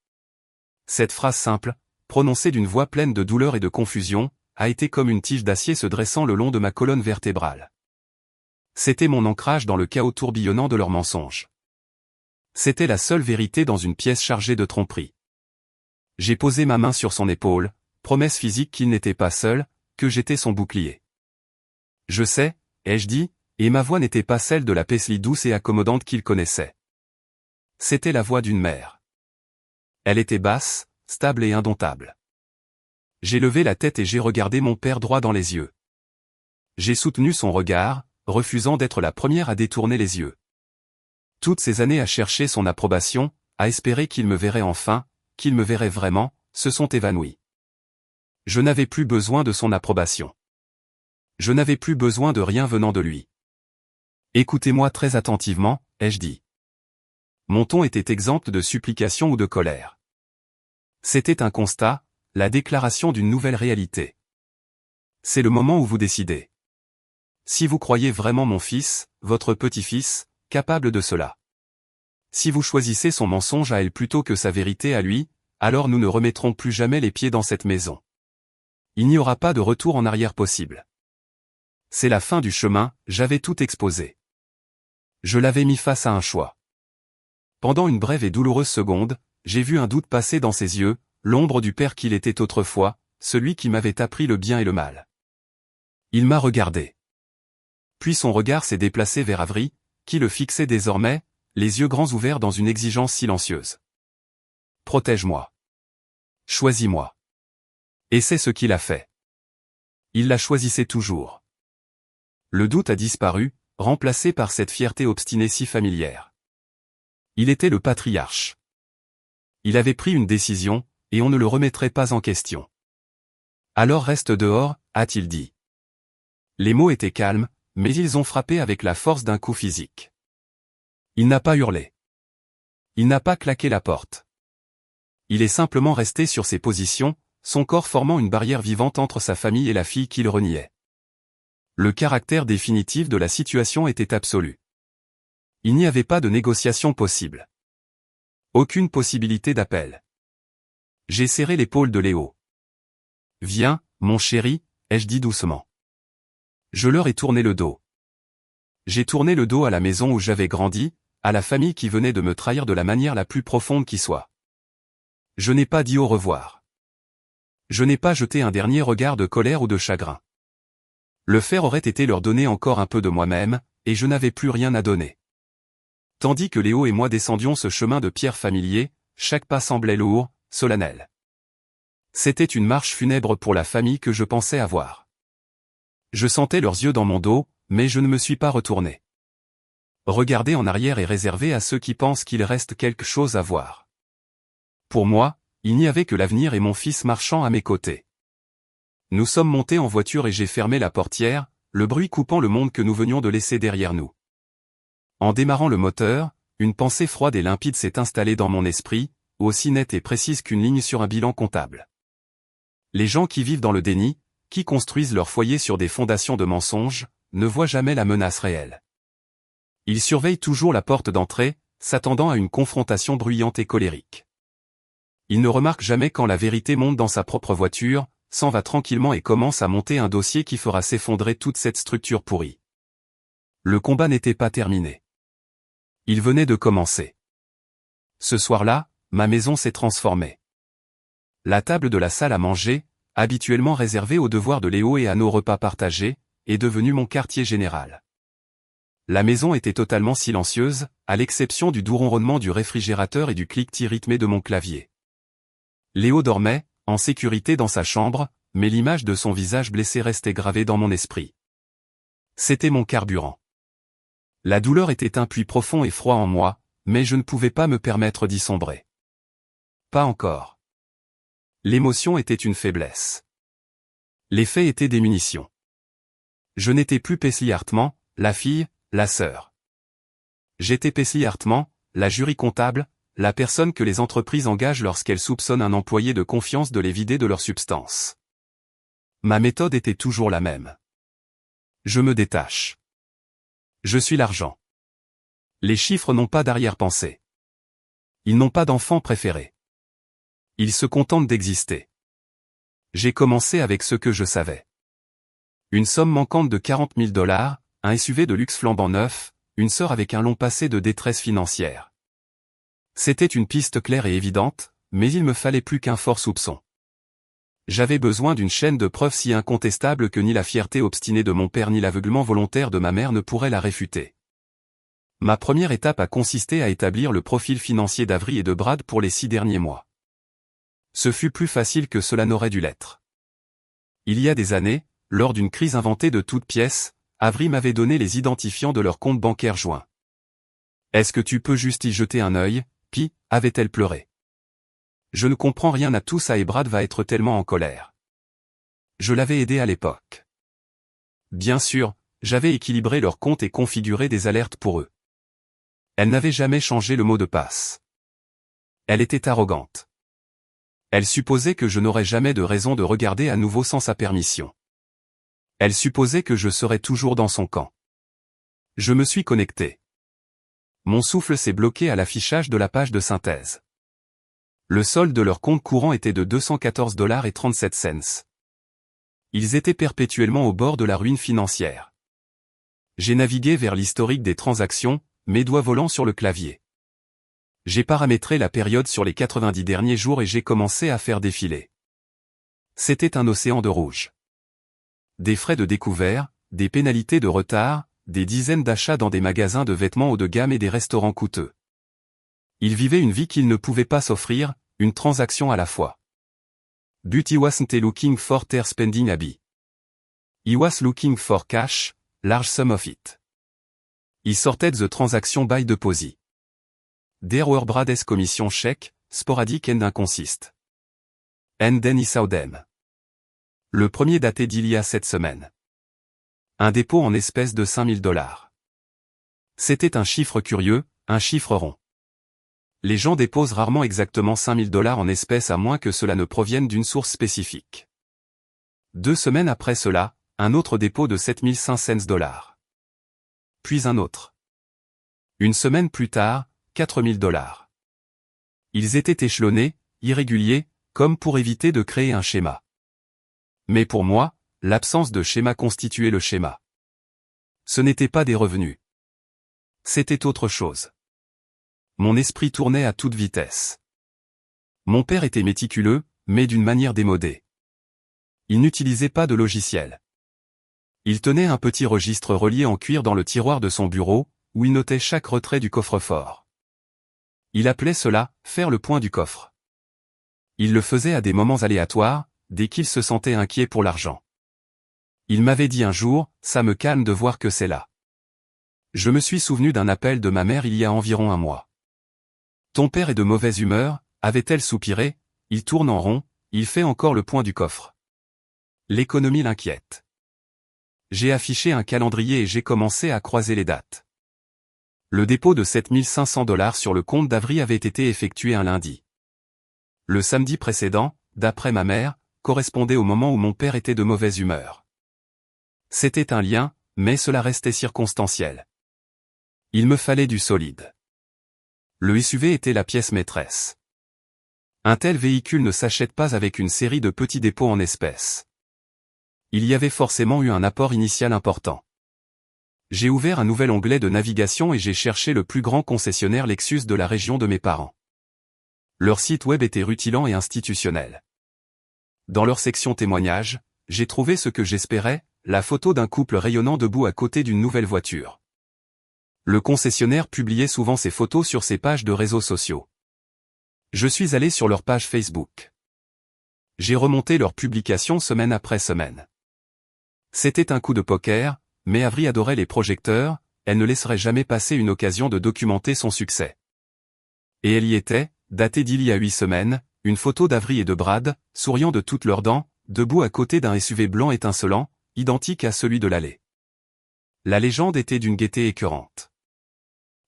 Cette phrase simple, prononcée d'une voix pleine de douleur et de confusion, a été comme une tige d'acier se dressant le long de ma colonne vertébrale. C'était mon ancrage dans le chaos tourbillonnant de leurs mensonges. C'était la seule vérité dans une pièce chargée de tromperies. J'ai posé ma main sur son épaule, promesse physique qu'il n'était pas seul, que j'étais son bouclier. Je sais, ai-je dit, et ma voix n'était pas celle de la Paisley douce et accommodante qu'il connaissait. C'était la voix d'une mère. Elle était basse, stable et indomptable. J'ai levé la tête et j'ai regardé mon père droit dans les yeux. J'ai soutenu son regard, refusant d'être la première à détourner les yeux. Toutes ces années à chercher son approbation, à espérer qu'il me verrait enfin, qu'il me verrait vraiment, se sont évanouies. Je n'avais plus besoin de son approbation. Je n'avais plus besoin de rien venant de lui. Écoutez-moi très attentivement, ai-je dit. Mon ton était exempt de supplication ou de colère. C'était un constat, la déclaration d'une nouvelle réalité. C'est le moment où vous décidez. Si vous croyez vraiment mon fils, votre petit-fils, capable de cela. Si vous choisissez son mensonge à elle plutôt que sa vérité à lui, alors nous ne remettrons plus jamais les pieds dans cette maison. Il n'y aura pas de retour en arrière possible. C'est la fin du chemin, j'avais tout exposé. Je l'avais mis face à un choix. Pendant une brève et douloureuse seconde, j'ai vu un doute passer dans ses yeux, l'ombre du père qu'il était autrefois, celui qui m'avait appris le bien et le mal. Il m'a regardé. Puis son regard s'est déplacé vers Avery, qui le fixait désormais, les yeux grands ouverts dans une exigence silencieuse. Protège-moi. Choisis-moi. Et c'est ce qu'il a fait. Il la choisissait toujours. Le doute a disparu, remplacé par cette fierté obstinée si familière. Il était le patriarche. Il avait pris une décision, et on ne le remettrait pas en question. Alors reste dehors, a-t-il dit. Les mots étaient calmes, mais ils ont frappé avec la force d'un coup physique. Il n'a pas hurlé. Il n'a pas claqué la porte. Il est simplement resté sur ses positions, son corps formant une barrière vivante entre sa famille et la fille qu'il reniait. Le caractère définitif de la situation était absolu. Il n'y avait pas de négociation possible. Aucune possibilité d'appel. J'ai serré l'épaule de Léo. Viens, mon chéri, ai-je dit doucement. Je leur ai tourné le dos. J'ai tourné le dos à la maison où j'avais grandi, à la famille qui venait de me trahir de la manière la plus profonde qui soit. Je n'ai pas dit au revoir. Je n'ai pas jeté un dernier regard de colère ou de chagrin. Le faire aurait été leur donner encore un peu de moi-même, et je n'avais plus rien à donner. Tandis que Léo et moi descendions ce chemin de pierre familier, chaque pas semblait lourd, solennel. C'était une marche funèbre pour la famille que je pensais avoir. Je sentais leurs yeux dans mon dos, mais je ne me suis pas retourné. Regarder en arrière est réservé à ceux qui pensent qu'il reste quelque chose à voir. Pour moi, il n'y avait que l'avenir et mon fils marchant à mes côtés. Nous sommes montés en voiture et j'ai fermé la portière, le bruit coupant le monde que nous venions de laisser derrière nous. En démarrant le moteur, une pensée froide et limpide s'est installée dans mon esprit, aussi nette et précise qu'une ligne sur un bilan comptable. Les gens qui vivent dans le déni, qui construisent leur foyer sur des fondations de mensonges, ne voient jamais la menace réelle. Il surveille toujours la porte d'entrée, s'attendant à une confrontation bruyante et colérique. Il ne remarque jamais quand la vérité monte dans sa propre voiture, s'en va tranquillement et commence à monter un dossier qui fera s'effondrer toute cette structure pourrie. Le combat n'était pas terminé. Il venait de commencer. Ce soir-là, ma maison s'est transformée. La table de la salle à manger, habituellement réservée aux devoirs de Léo et à nos repas partagés, est devenue mon quartier général. La maison était totalement silencieuse, à l'exception du doux ronronnement du réfrigérateur et du cliquetis rythmé de mon clavier. Léo dormait, en sécurité dans sa chambre, mais l'image de son visage blessé restait gravée dans mon esprit. C'était mon carburant. La douleur était un puits profond et froid en moi, mais je ne pouvais pas me permettre d'y sombrer. Pas encore. L'émotion était une faiblesse. Les faits étaient des munitions. Je n'étais plus Paisley Hartman, la fille, la sœur. J'étais Paisley Hartman, la jury comptable, la personne que les entreprises engagent lorsqu'elles soupçonnent un employé de confiance de les vider de leur substance. Ma méthode était toujours la même. Je me détache. Je suis l'argent. Les chiffres n'ont pas d'arrière-pensée. Ils n'ont pas d'enfant préféré. Ils se contentent d'exister. J'ai commencé avec ce que je savais. Une somme manquante de $40 000, un SUV de luxe flambant neuf, une sœur avec un long passé de détresse financière. C'était une piste claire et évidente, mais il me fallait plus qu'un fort soupçon. J'avais besoin d'une chaîne de preuves si incontestable que ni la fierté obstinée de mon père ni l'aveuglement volontaire de ma mère ne pourraient la réfuter. Ma première étape a consisté à établir le profil financier d'Avery et de Brad pour les 6 derniers mois. Ce fut plus facile que cela n'aurait dû l'être. Il y a des années, lors d'une crise inventée de toutes pièces, Avril m'avait donné les identifiants de leur compte bancaire joint. « Est-ce que tu peux juste y jeter un œil, Pi » avait-elle pleuré. « Je ne comprends rien à tout ça et Brad va être tellement en colère. » Je l'avais aidé à l'époque. Bien sûr, j'avais équilibré leur compte et configuré des alertes pour eux. Elle n'avait jamais changé le mot de passe. Elle était arrogante. Elle supposait que je n'aurais jamais de raison de regarder à nouveau sans sa permission. Elle supposait que je serais toujours dans son camp. Je me suis connecté. Mon souffle s'est bloqué à l'affichage de la page de synthèse. Le solde de leur compte courant était de $214,37. Ils étaient perpétuellement au bord de la ruine financière. J'ai navigué vers l'historique des transactions, mes doigts volant sur le clavier. J'ai paramétré la période sur les 90 derniers jours et j'ai commencé à faire défiler. C'était un océan de rouge. Des frais de découvert, des pénalités de retard, des dizaines d'achats dans des magasins de vêtements haut de gamme et des restaurants coûteux. Ils vivaient une vie qu'ils ne pouvaient pas s'offrir, une transaction à la fois. But he wasn't looking for their spending habit. He was looking for cash, large sum of it. He sorted the transaction by deposit. There were Brad's commission check, sporadic and inconsist. And then he saw them. Le premier daté d'il y a 7 semaines. Un dépôt en espèces de $5 000. C'était un chiffre curieux, un chiffre rond. Les gens déposent rarement exactement $5 000 en espèces à moins que cela ne provienne d'une source spécifique. 2 semaines après cela, un autre dépôt de $7,500. Puis un autre. Une semaine plus tard, $4,000. Ils étaient échelonnés, irréguliers, comme pour éviter de créer un schéma. Mais pour moi, l'absence de schéma constituait le schéma. Ce n'était pas des revenus. C'était autre chose. Mon esprit tournait à toute vitesse. Mon père était méticuleux, mais d'une manière démodée. Il n'utilisait pas de logiciel. Il tenait un petit registre relié en cuir dans le tiroir de son bureau, où il notait chaque retrait du coffre-fort. Il appelait cela « faire le point du coffre ». Il le faisait à des moments aléatoires, dès qu'il se sentait inquiet pour l'argent. Il m'avait dit un jour, « Ça me calme de voir que c'est là. » Je me suis souvenu d'un appel de ma mère il y a environ un mois. « Ton père est de mauvaise humeur » avait-elle soupiré, « il tourne en rond, il fait encore le point du coffre. » L'économie l'inquiète. J'ai affiché un calendrier et j'ai commencé à croiser les dates. Le dépôt de $7,500 sur le compte d'Avril avait été effectué un lundi. Le samedi précédent, d'après ma mère, correspondait au moment où mon père était de mauvaise humeur. C'était un lien, mais cela restait circonstanciel. Il me fallait du solide. Le SUV était la pièce maîtresse. Un tel véhicule ne s'achète pas avec une série de petits dépôts en espèces. Il y avait forcément eu un apport initial important. J'ai ouvert un nouvel onglet de navigation et j'ai cherché le plus grand concessionnaire Lexus de la région de mes parents. Leur site web était rutilant et institutionnel. Dans leur section témoignages, j'ai trouvé ce que j'espérais, la photo d'un couple rayonnant debout à côté d'une nouvelle voiture. Le concessionnaire publiait souvent ces photos sur ses pages de réseaux sociaux. Je suis allé sur leur page Facebook. J'ai remonté leurs publications semaine après semaine. C'était un coup de poker, mais Avery adorait les projecteurs, elle ne laisserait jamais passer une occasion de documenter son succès. Et elle y était, datée d'il y a 8 semaines, une photo d'Avery et de Brad, souriant de toutes leurs dents, debout à côté d'un SUV blanc étincelant, identique à celui de l'allée. La légende était d'une gaieté écœurante.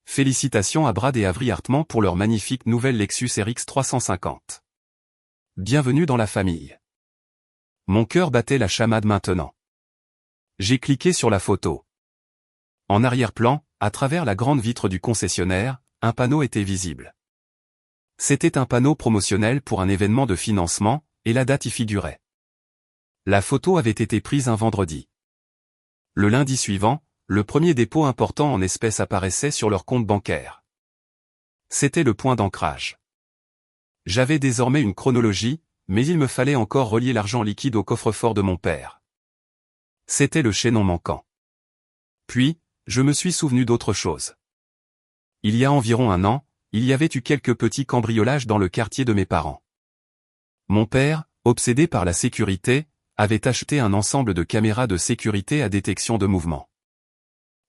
Félicitations à Brad et Avery Hartman pour leur magnifique nouvelle Lexus RX 350. Bienvenue dans la famille. Mon cœur battait la chamade maintenant. J'ai cliqué sur la photo. En arrière-plan, à travers la grande vitre du concessionnaire, un panneau était visible. C'était un panneau promotionnel pour un événement de financement, et la date y figurait. La photo avait été prise un vendredi. Le lundi suivant, le premier dépôt important en espèces apparaissait sur leur compte bancaire. C'était le point d'ancrage. J'avais désormais une chronologie, mais il me fallait encore relier l'argent liquide au coffre-fort de mon père. C'était le chaînon manquant. Puis, je me suis souvenu d'autre chose. Il y a environ 1 an, il y avait eu quelques petits cambriolages dans le quartier de mes parents. Mon père, obsédé par la sécurité, avait acheté un ensemble de caméras de sécurité à détection de mouvement.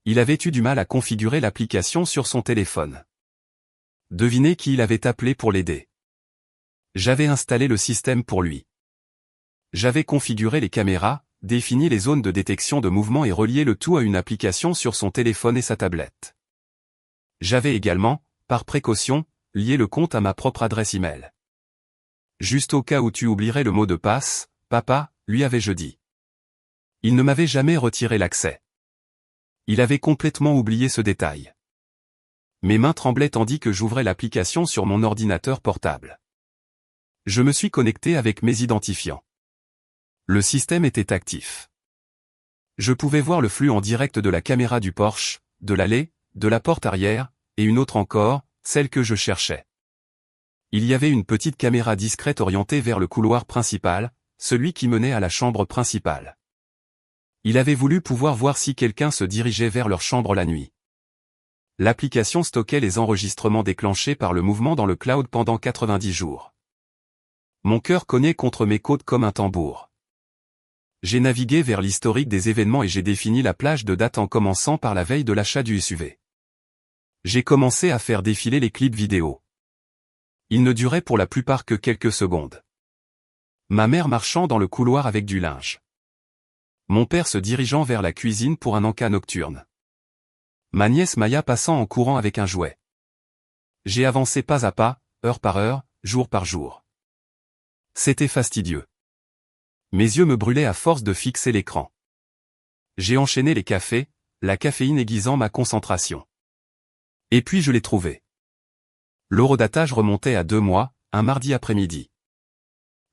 Il avait eu du mal à configurer l'application sur son téléphone. Devinez qui il avait appelé pour l'aider. J'avais installé le système pour lui. J'avais configuré les caméras, défini les zones de détection de mouvement et relié le tout à une application sur son téléphone et sa tablette. J'avais également, par précaution, lié le compte à ma propre adresse email. Juste au cas où tu oublierais le mot de passe, papa, lui avais-je dit. Il ne m'avait jamais retiré l'accès. Il avait complètement oublié ce détail. Mes mains tremblaient tandis que j'ouvrais l'application sur mon ordinateur portable. Je me suis connecté avec mes identifiants. Le système était actif. Je pouvais voir le flux en direct de la caméra du Porsche, de l'allée, de la porte arrière, et une autre encore, celle que je cherchais. Il y avait une petite caméra discrète orientée vers le couloir principal, celui qui menait à la chambre principale. Il avait voulu pouvoir voir si quelqu'un se dirigeait vers leur chambre la nuit. L'application stockait les enregistrements déclenchés par le mouvement dans le cloud pendant 90 jours. Mon cœur cognait contre mes côtes comme un tambour. J'ai navigué vers l'historique des événements et j'ai défini la plage de dates en commençant par la veille de l'achat du SUV. J'ai commencé à faire défiler les clips vidéo. Ils ne duraient pour la plupart que quelques secondes. Ma mère marchant dans le couloir avec du linge. Mon père se dirigeant vers la cuisine pour un encas nocturne. Ma nièce Maya passant en courant avec un jouet. J'ai avancé pas à pas, heure par heure, jour par jour. C'était fastidieux. Mes yeux me brûlaient à force de fixer l'écran. J'ai enchaîné les cafés, la caféine aiguisant ma concentration. Et puis je l'ai trouvé. L'horodatage remontait à 2 mois, un mardi après-midi.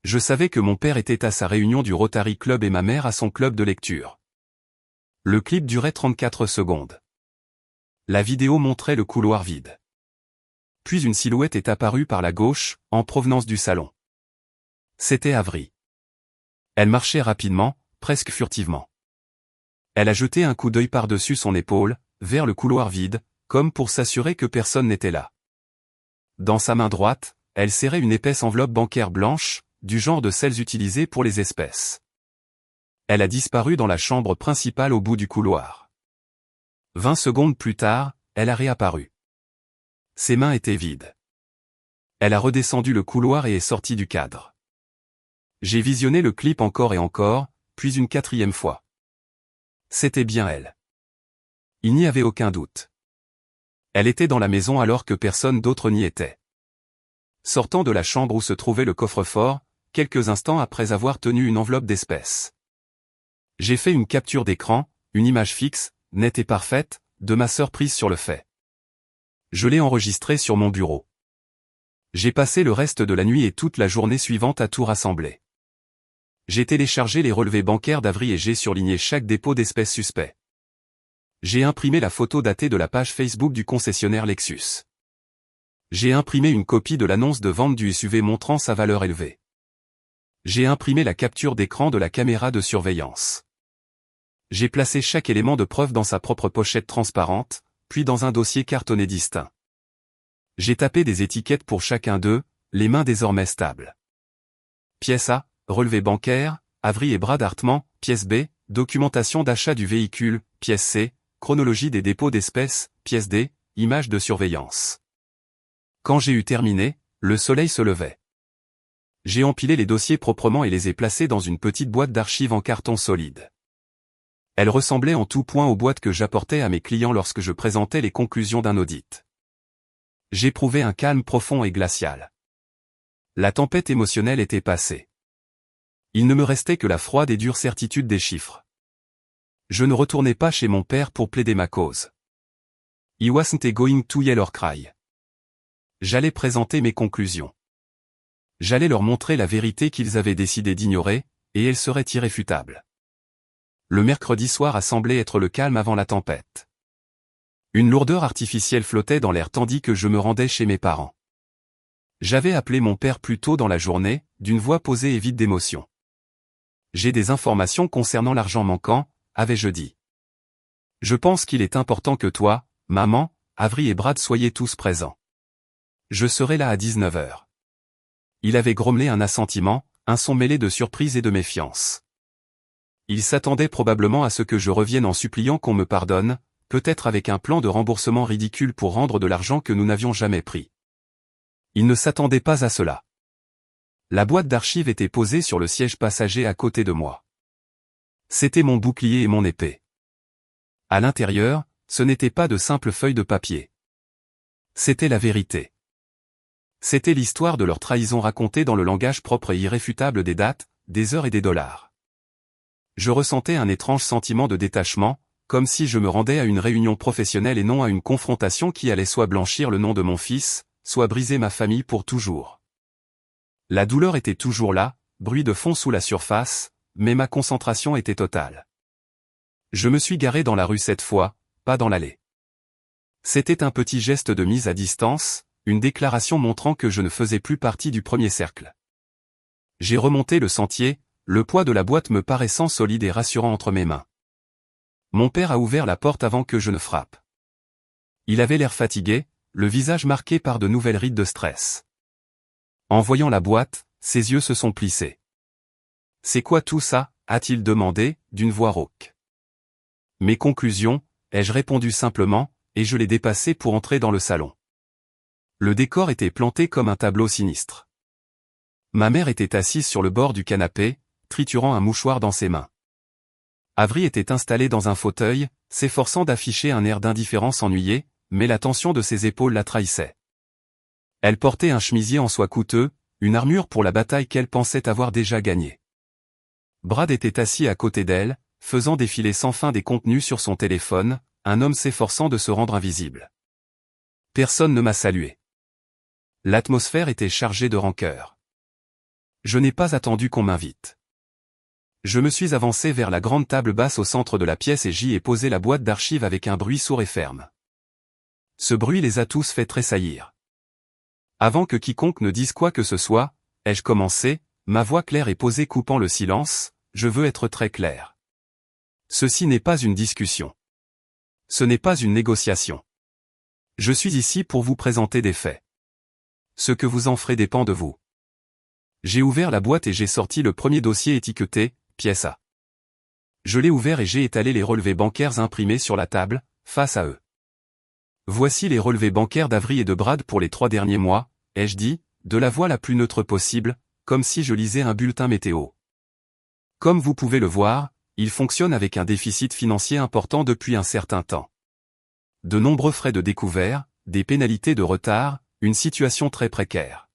Je savais que mon père était à sa réunion du Rotary Club et ma mère à son club de lecture. Le clip durait 34 secondes. La vidéo montrait le couloir vide. Puis une silhouette est apparue par la gauche, en provenance du salon. C'était Avery. Elle marchait rapidement, presque furtivement. Elle a jeté un coup d'œil par-dessus son épaule, vers le couloir vide, comme pour s'assurer que personne n'était là. Dans sa main droite, elle serrait une épaisse enveloppe bancaire blanche, du genre de celles utilisées pour les espèces. Elle a disparu dans la chambre principale au bout du couloir. 20 secondes plus tard, elle a réapparu. Ses mains étaient vides. Elle a redescendu le couloir et est sortie du cadre. J'ai visionné le clip encore et encore, puis une 4e fois. C'était bien elle. Il n'y avait aucun doute. Elle était dans la maison alors que personne d'autre n'y était. Sortant de la chambre où se trouvait le coffre-fort, quelques instants après avoir tenu une enveloppe d'espèces. J'ai fait une capture d'écran, une image fixe, nette et parfaite, de ma sœur prise sur le fait. Je l'ai enregistré sur mon bureau. J'ai passé le reste de la nuit et toute la journée suivante à tout rassembler. J'ai téléchargé les relevés bancaires d'Avry et j'ai surligné chaque dépôt d'espèces suspect. J'ai imprimé la photo datée de la page Facebook du concessionnaire Lexus. J'ai imprimé une copie de l'annonce de vente du SUV montrant sa valeur élevée. J'ai imprimé la capture d'écran de la caméra de surveillance. J'ai placé chaque élément de preuve dans sa propre pochette transparente, puis dans un dossier cartonné distinct. J'ai tapé des étiquettes pour chacun d'eux, les mains désormais stables. Pièce A, relevé bancaire, Avry et Brad Hartman, pièce B, documentation d'achat du véhicule, pièce C, chronologie des dépôts d'espèces, pièce D, images de surveillance. Quand j'ai eu terminé, le soleil se levait. J'ai empilé les dossiers proprement et les ai placés dans une petite boîte d'archives en carton solide. Elle ressemblait en tout point aux boîtes que j'apportais à mes clients lorsque je présentais les conclusions d'un audit. J'éprouvais un calme profond et glacial. La tempête émotionnelle était passée. Il ne me restait que la froide et dure certitude des chiffres. Je ne retournais pas chez mon père pour plaider ma cause. I wasn't going to yell or cry. J'allais présenter mes conclusions. J'allais leur montrer la vérité qu'ils avaient décidé d'ignorer, et elle serait irréfutable. Le mercredi soir semblait être le calme avant la tempête. Une lourdeur artificielle flottait dans l'air tandis que je me rendais chez mes parents. J'avais appelé mon père plus tôt dans la journée, d'une voix posée et vide d'émotion. J'ai des informations concernant l'argent manquant, avais-je dit. Je pense qu'il est important que toi, maman, Avry et Brad soyez tous présents. Je serai là à 19h. Il avait grommelé un assentiment, un son mêlé de surprise et de méfiance. Il s'attendait probablement à ce que je revienne en suppliant qu'on me pardonne, peut-être avec un plan de remboursement ridicule pour rendre de l'argent que nous n'avions jamais pris. Il ne s'attendait pas à cela. La boîte d'archives était posée sur le siège passager à côté de moi. C'était mon bouclier et mon épée. À l'intérieur, ce n'était pas de simples feuilles de papier. C'était la vérité. C'était l'histoire de leur trahison racontée dans le langage propre et irréfutable des dates, des heures et des dollars. Je ressentais un étrange sentiment de détachement, comme si je me rendais à une réunion professionnelle et non à une confrontation qui allait soit blanchir le nom de mon fils, soit briser ma famille pour toujours. La douleur était toujours là, bruit de fond sous la surface, mais ma concentration était totale. Je me suis garé dans la rue cette fois, pas dans l'allée. C'était un petit geste de mise à distance, une déclaration montrant que je ne faisais plus partie du premier cercle. J'ai remonté le sentier, le poids de la boîte me paraissant solide et rassurant entre mes mains. Mon père a ouvert la porte avant que je ne frappe. Il avait l'air fatigué, le visage marqué par de nouvelles rides de stress. En voyant la boîte, ses yeux se sont plissés. « C'est quoi tout ça ?» a-t-il demandé, d'une voix rauque. Mes conclusions, ai-je répondu simplement, et je l'ai dépassé pour entrer dans le salon. Le décor était planté comme un tableau sinistre. Ma mère était assise sur le bord du canapé, triturant un mouchoir dans ses mains. Avry était installé dans un fauteuil, s'efforçant d'afficher un air d'indifférence ennuyé, mais la tension de ses épaules la trahissait. Elle portait un chemisier en soie coûteux, une armure pour la bataille qu'elle pensait avoir déjà gagnée. Brad était assis à côté d'elle, faisant défiler sans fin des contenus sur son téléphone, un homme s'efforçant de se rendre invisible. Personne ne m'a salué. L'atmosphère était chargée de rancœur. Je n'ai pas attendu qu'on m'invite. Je me suis avancé vers la grande table basse au centre de la pièce et j'y ai posé la boîte d'archives avec un bruit sourd et ferme. Ce bruit les a tous fait tressaillir. Avant que quiconque ne dise quoi que ce soit, ai-je commencé, ma voix claire et posée coupant le silence, je veux être très clair. Ceci n'est pas une discussion. Ce n'est pas une négociation. Je suis ici pour vous présenter des faits. Ce que vous en ferez dépend de vous. J'ai ouvert la boîte et j'ai sorti le premier dossier étiqueté, pièce A. Je l'ai ouvert et j'ai étalé les relevés bancaires imprimés sur la table, face à eux. Voici les relevés bancaires d'Avry et de Brad pour les 3 derniers mois, ai-je dit, de la voix la plus neutre possible, comme si je lisais un bulletin météo. Comme vous pouvez le voir, ils fonctionnent avec un déficit financier important depuis un certain temps. De nombreux frais de découvert, des pénalités de retard, une situation très précaire.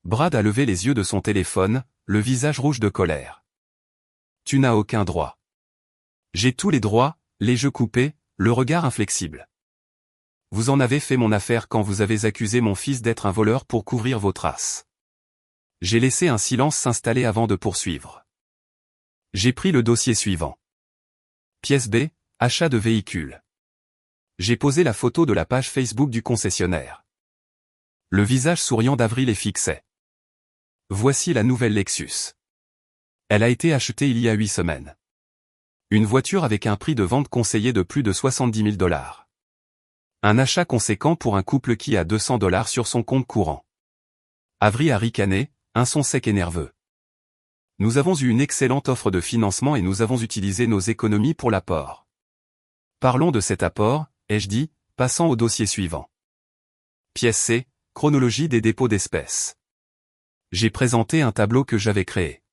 Brad a levé les yeux de son téléphone, le visage rouge de colère. Tu n'as aucun droit. J'ai tous les droits, les jeux coupés, le regard inflexible. Vous en avez fait mon affaire quand vous avez accusé mon fils d'être un voleur pour couvrir vos traces. J'ai laissé un silence s'installer avant de poursuivre. J'ai pris le dossier suivant. Pièce B, achat de véhicule. J'ai posé la photo de la page Facebook du concessionnaire. Le visage souriant d'Avril est fixé. Voici la nouvelle Lexus. Elle a été achetée il y a 8 semaines. Une voiture avec un prix de vente conseillé de plus de 70 000 $. Un achat conséquent pour un couple qui a 200 $ sur son compte courant. Avril a ricané, un son sec et nerveux. Nous avons eu une excellente offre de financement et nous avons utilisé nos économies pour l'apport. Parlons de cet apport, ai-je dit, passant au dossier suivant. Pièce C, chronologie des dépôts d'espèces. J'ai présenté un tableau que j'avais créé.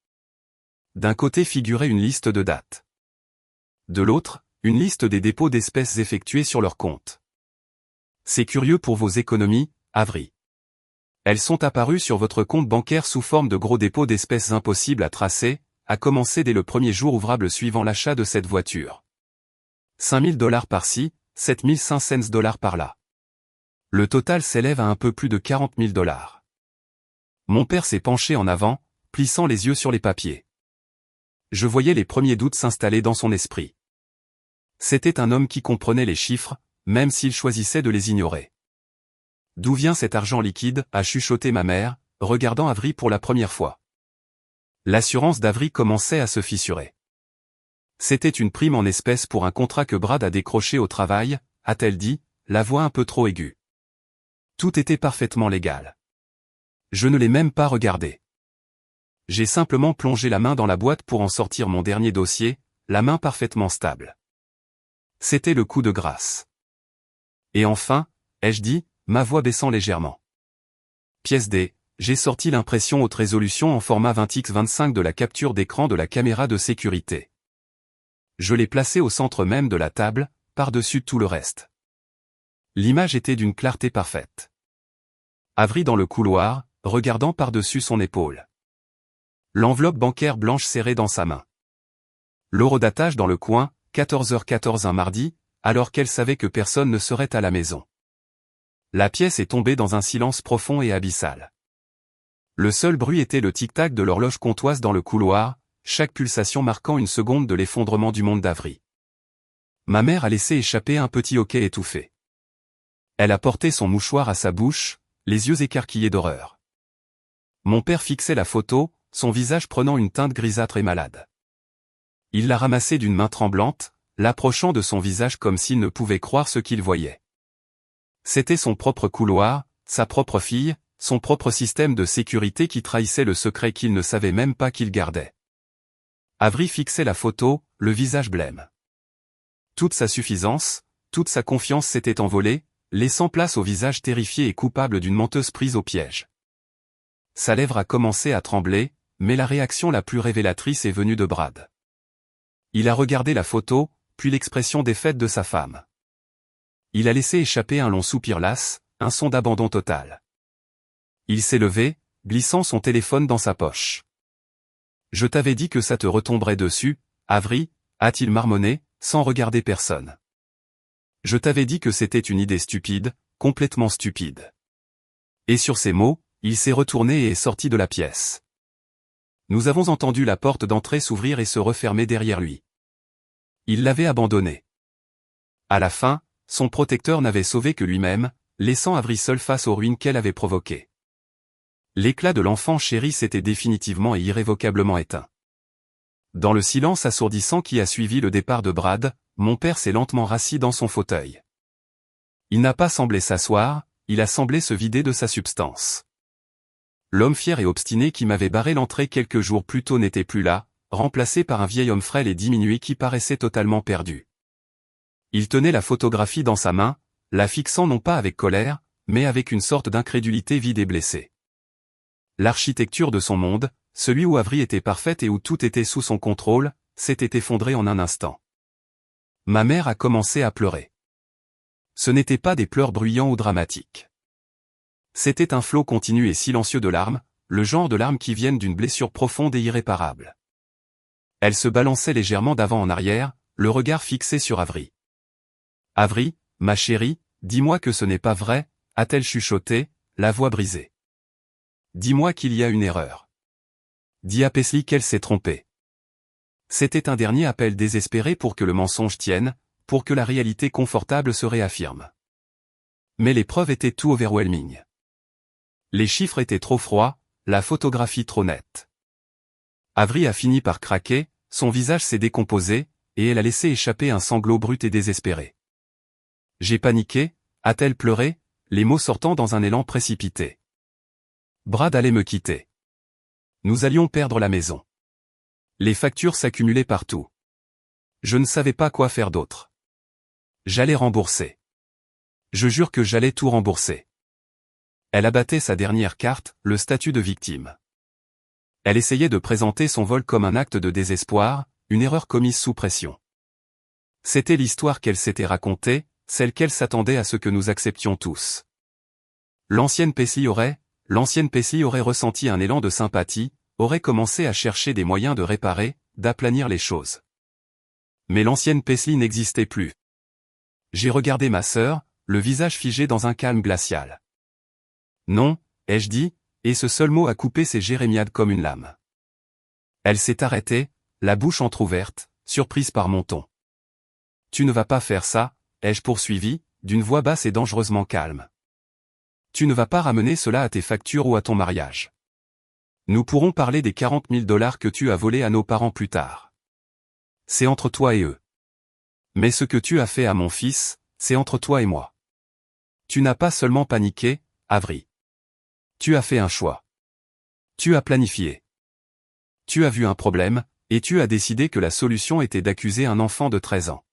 D'un côté figurait une liste de dates. De l'autre, une liste des dépôts d'espèces effectués sur leur compte. C'est curieux pour vos économies, Avril. Elles sont apparues sur votre compte bancaire sous forme de gros dépôts d'espèces impossibles à tracer, à commencer dès le premier jour ouvrable suivant l'achat de cette voiture. 5 000 $ par-ci, 7 500 $ par-là. Le total s'élève à un peu plus de 40 000 $. Mon père s'est penché en avant, plissant les yeux sur les papiers. Je voyais les premiers doutes s'installer dans son esprit. C'était un homme qui comprenait les chiffres, même s'il choisissait de les ignorer. D'où vient cet argent liquide, a chuchoté ma mère, regardant Avril pour la première fois. L'assurance d'Avril commençait à se fissurer. C'était une prime en espèces pour un contrat que Brad a décroché au travail, a-t-elle dit, la voix un peu trop aiguë. Tout était parfaitement légal. Je ne l'ai même pas regardé. J'ai simplement plongé la main dans la boîte pour en sortir mon dernier dossier, la main parfaitement stable. C'était le coup de grâce. Et enfin, ai-je dit, ma voix baissant légèrement. Pièce D, j'ai sorti l'impression haute résolution en format 20x25 de la capture d'écran de la caméra de sécurité. Je l'ai placée au centre même de la table, par-dessus tout le reste. L'image était d'une clarté parfaite. Avril dans le couloir, regardant par-dessus son épaule. L'enveloppe bancaire blanche serrée dans sa main. L'horodatage dans le coin, 14h14 un mardi, alors qu'elle savait que personne ne serait à la maison. La pièce est tombée dans un silence profond et abyssal. Le seul bruit était le tic-tac de l'horloge comptoise dans le couloir, chaque pulsation marquant une seconde de l'effondrement du monde d'Avril. Ma mère a laissé échapper un petit hoquet étouffé. Elle a porté son mouchoir à sa bouche, les yeux écarquillés d'horreur. Mon père fixait la photo, son visage prenant une teinte grisâtre et malade. Il l'a ramassée d'une main tremblante, l'approchant de son visage comme s'il ne pouvait croire ce qu'il voyait. C'était son propre couloir, sa propre fille, son propre système de sécurité qui trahissait le secret qu'il ne savait même pas qu'il gardait. Avril fixait la photo, le visage blême. Toute sa suffisance, toute sa confiance s'était envolée, laissant place au visage terrifié et coupable d'une menteuse prise au piège. Sa lèvre a commencé à trembler, mais la réaction la plus révélatrice est venue de Brad. Il a regardé la photo, puis l'expression défaite de sa femme. Il a laissé échapper un long soupir las, un son d'abandon total. Il s'est levé, glissant son téléphone dans sa poche. « Je t'avais dit que ça te retomberait dessus, Avril, a-t-il marmonné, sans regarder personne. Je t'avais dit que c'était une idée stupide, complètement stupide. » Et sur ces mots, il s'est retourné et est sorti de la pièce. Nous avons entendu la porte d'entrée s'ouvrir et se refermer derrière lui. Il l'avait abandonné. À la fin, son protecteur n'avait sauvé que lui-même, laissant Avril seul face aux ruines qu'elle avait provoquées. L'éclat de l'enfant chéri s'était définitivement et irrévocablement éteint. Dans le silence assourdissant qui a suivi le départ de Brad, mon père s'est lentement rassis dans son fauteuil. Il n'a pas semblé s'asseoir, il a semblé se vider de sa substance. L'homme fier et obstiné qui m'avait barré l'entrée quelques jours plus tôt n'était plus là, remplacé par un vieil homme frêle et diminué qui paraissait totalement perdu. Il tenait la photographie dans sa main, la fixant non pas avec colère, mais avec une sorte d'incrédulité vide et blessée. L'architecture de son monde, celui où Avril était parfaite et où tout était sous son contrôle, s'était effondrée en un instant. Ma mère a commencé à pleurer. Ce n'étaient pas des pleurs bruyants ou dramatiques. C'était un flot continu et silencieux de larmes, le genre de larmes qui viennent d'une blessure profonde et irréparable. Elle se balançait légèrement d'avant en arrière, le regard fixé sur Avril. « Avril, ma chérie » dis-moi que ce n'est pas vrai, a-t-elle chuchoté, la voix brisée. Dis-moi qu'il y a une erreur. Dis à Paisley qu'elle s'est trompée. C'était un dernier appel désespéré pour que le mensonge tienne, pour que la réalité confortable se réaffirme. Mais les preuves étaient too overwhelming. Les chiffres étaient trop froids, la photographie trop nette. Avery a fini par craquer, son visage s'est décomposé, et elle a laissé échapper un sanglot brut et désespéré. J'ai paniqué, a-t-elle pleuré, les mots sortant dans un élan précipité. Brad allait me quitter. Nous allions perdre la maison. Les factures s'accumulaient partout. Je ne savais pas quoi faire d'autre. J'allais rembourser. Je jure que j'allais tout rembourser. Elle abattait sa dernière carte, le statut de victime. Elle essayait de présenter son vol comme un acte de désespoir, une erreur commise sous pression. C'était l'histoire qu'elle s'était racontée, celle qu'elle s'attendait à ce que nous acceptions tous. L'ancienne Paisley aurait ressenti un élan de sympathie, aurait commencé à chercher des moyens de réparer, d'aplanir les choses. Mais l'ancienne Paisley n'existait plus. J'ai regardé ma sœur, le visage figé dans un calme glacial. Non, ai-je dit, et ce seul mot a coupé ses jérémiades comme une lame. Elle s'est arrêtée, la bouche entr'ouverte, surprise par mon ton. Tu ne vas pas faire ça, ai-je poursuivi, d'une voix basse et dangereusement calme. Tu ne vas pas ramener cela à tes factures ou à ton mariage. Nous pourrons parler des 40 000 $ que tu as volés à nos parents plus tard. C'est entre toi et eux. Mais ce que tu as fait à mon fils, c'est entre toi et moi. Tu n'as pas seulement paniqué, Avery. Tu as fait un choix. Tu as planifié. Tu as vu un problème, et tu as décidé que la solution était d'accuser un enfant de 13 ans.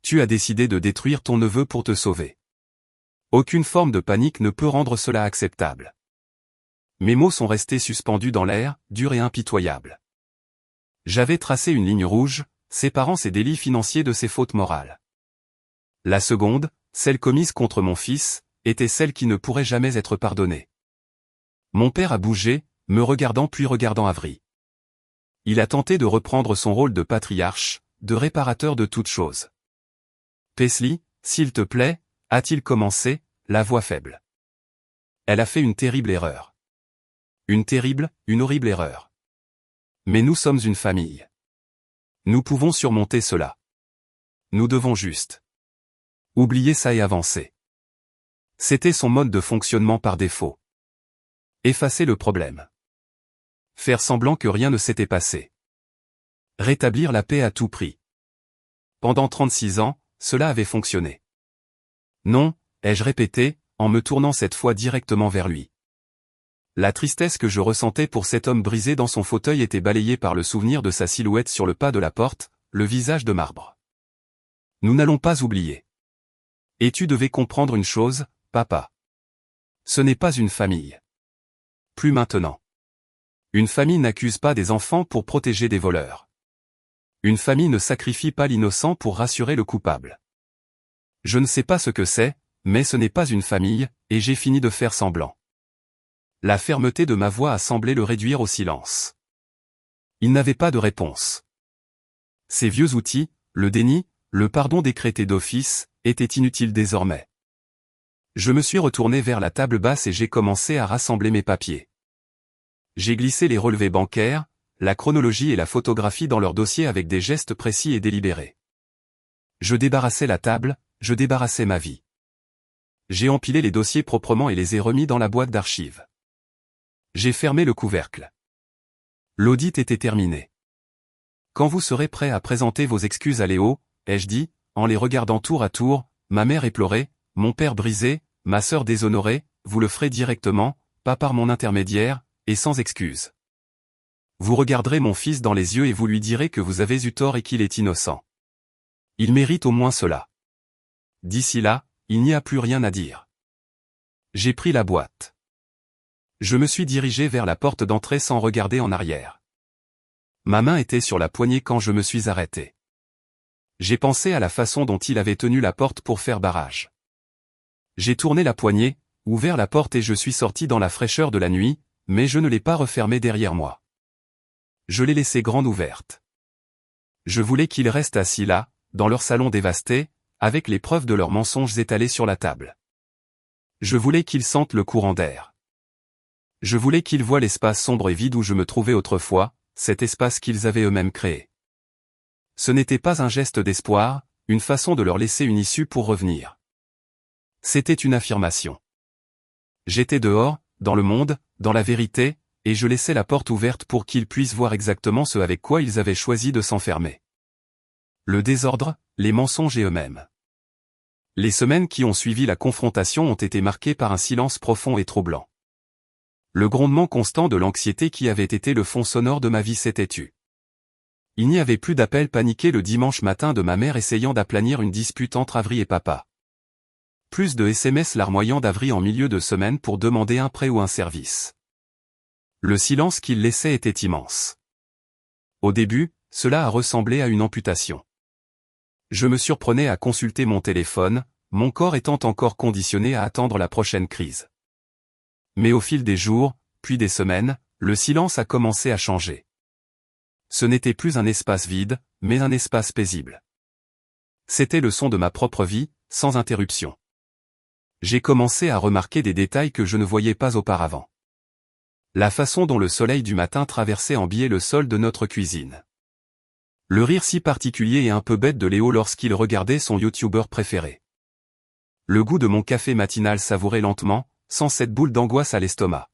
Tu as décidé de détruire ton neveu pour te sauver. Aucune forme de panique ne peut rendre cela acceptable. Mes mots sont restés suspendus dans l'air, durs et impitoyables. J'avais tracé une ligne rouge, séparant ces délits financiers de ces fautes morales. La seconde, celle commise contre mon fils, était celle qui ne pourrait jamais être pardonnée. Mon père a bougé, me regardant puis regardant Avery. Il a tenté de reprendre son rôle de patriarche, de réparateur de toutes choses. Paisley, s'il te plaît, a-t-il commencé, la voix faible. Elle a fait une terrible erreur. Une horrible erreur. Mais nous sommes une famille. Nous pouvons surmonter cela. Nous devons juste oublier ça et avancer. C'était son mode de fonctionnement par défaut. Effacer le problème. Faire semblant que rien ne s'était passé. Rétablir la paix à tout prix. Pendant 36 ans, cela avait fonctionné. Non, ai-je répété, en me tournant cette fois directement vers lui. La tristesse que je ressentais pour cet homme brisé dans son fauteuil était balayée par le souvenir de sa silhouette sur le pas de la porte, le visage de marbre. Nous n'allons pas oublier. Et tu devais comprendre une chose, papa. Ce n'est pas une famille. Plus maintenant. Une famille n'accuse pas des enfants pour protéger des voleurs. Une famille ne sacrifie pas l'innocent pour rassurer le coupable. Je ne sais pas ce que c'est, mais ce n'est pas une famille, et j'ai fini de faire semblant. La fermeté de ma voix a semblé le réduire au silence. Il n'avait pas de réponse. Ces vieux outils, le déni, le pardon décrété d'office, étaient inutiles désormais. Je me suis retourné vers la table basse et j'ai commencé à rassembler mes papiers. J'ai glissé les relevés bancaires, la chronologie et la photographie dans leur dossier avec des gestes précis et délibérés. Je débarrassais la table, je débarrassais ma vie. J'ai empilé les dossiers proprement et les ai remis dans la boîte d'archives. J'ai fermé le couvercle. L'audit était terminé. Quand vous serez prêt à présenter vos excuses à Léo, ai-je dit, en les regardant tour à tour, ma mère éplorée, mon père brisé, ma sœur déshonorée, vous le ferez directement, pas par mon intermédiaire, et sans excuse. Vous regarderez mon fils dans les yeux et vous lui direz que vous avez eu tort et qu'il est innocent. Il mérite au moins cela. D'ici là, il n'y a plus rien à dire. J'ai pris la boîte. Je me suis dirigé vers la porte d'entrée sans regarder en arrière. Ma main était sur la poignée quand je me suis arrêté. J'ai pensé à la façon dont il avait tenu la porte pour faire barrage. J'ai tourné la poignée, ouvert la porte et je suis sorti dans la fraîcheur de la nuit, mais je ne l'ai pas refermée derrière moi. Je l'ai laissée grande ouverte. Je voulais qu'ils restent assis là, dans leur salon dévasté, avec les preuves de leurs mensonges étalées sur la table. Je voulais qu'ils sentent le courant d'air. Je voulais qu'ils voient l'espace sombre et vide où je me trouvais autrefois, cet espace qu'ils avaient eux-mêmes créé. Ce n'était pas un geste d'espoir, une façon de leur laisser une issue pour revenir. C'était une affirmation. J'étais dehors, dans le monde, dans la vérité, et je laissais la porte ouverte pour qu'ils puissent voir exactement ce avec quoi ils avaient choisi de s'enfermer. Le désordre, les mensonges et eux-mêmes. Les semaines qui ont suivi la confrontation ont été marquées par un silence profond et troublant. Le grondement constant de l'anxiété qui avait été le fond sonore de ma vie s'était tu. Il n'y avait plus d'appels paniqués le dimanche matin de ma mère essayant d'aplanir une dispute entre Avri et papa. Plus de SMS larmoyants d'Avri en milieu de semaine pour demander un prêt ou un service. Le silence qu'il laissait était immense. Au début, cela a ressemblé à une amputation. Je me surprenais à consulter mon téléphone, mon corps étant encore conditionné à attendre la prochaine crise. Mais au fil des jours, puis des semaines, le silence a commencé à changer. Ce n'était plus un espace vide, mais un espace paisible. C'était le son de ma propre vie, sans interruption. J'ai commencé à remarquer des détails que je ne voyais pas auparavant. La façon dont le soleil du matin traversait en biais le sol de notre cuisine. Le rire si particulier et un peu bête de Léo lorsqu'il regardait son youtubeur préféré. Le goût de mon café matinal savouré lentement, sans cette boule d'angoisse à l'estomac.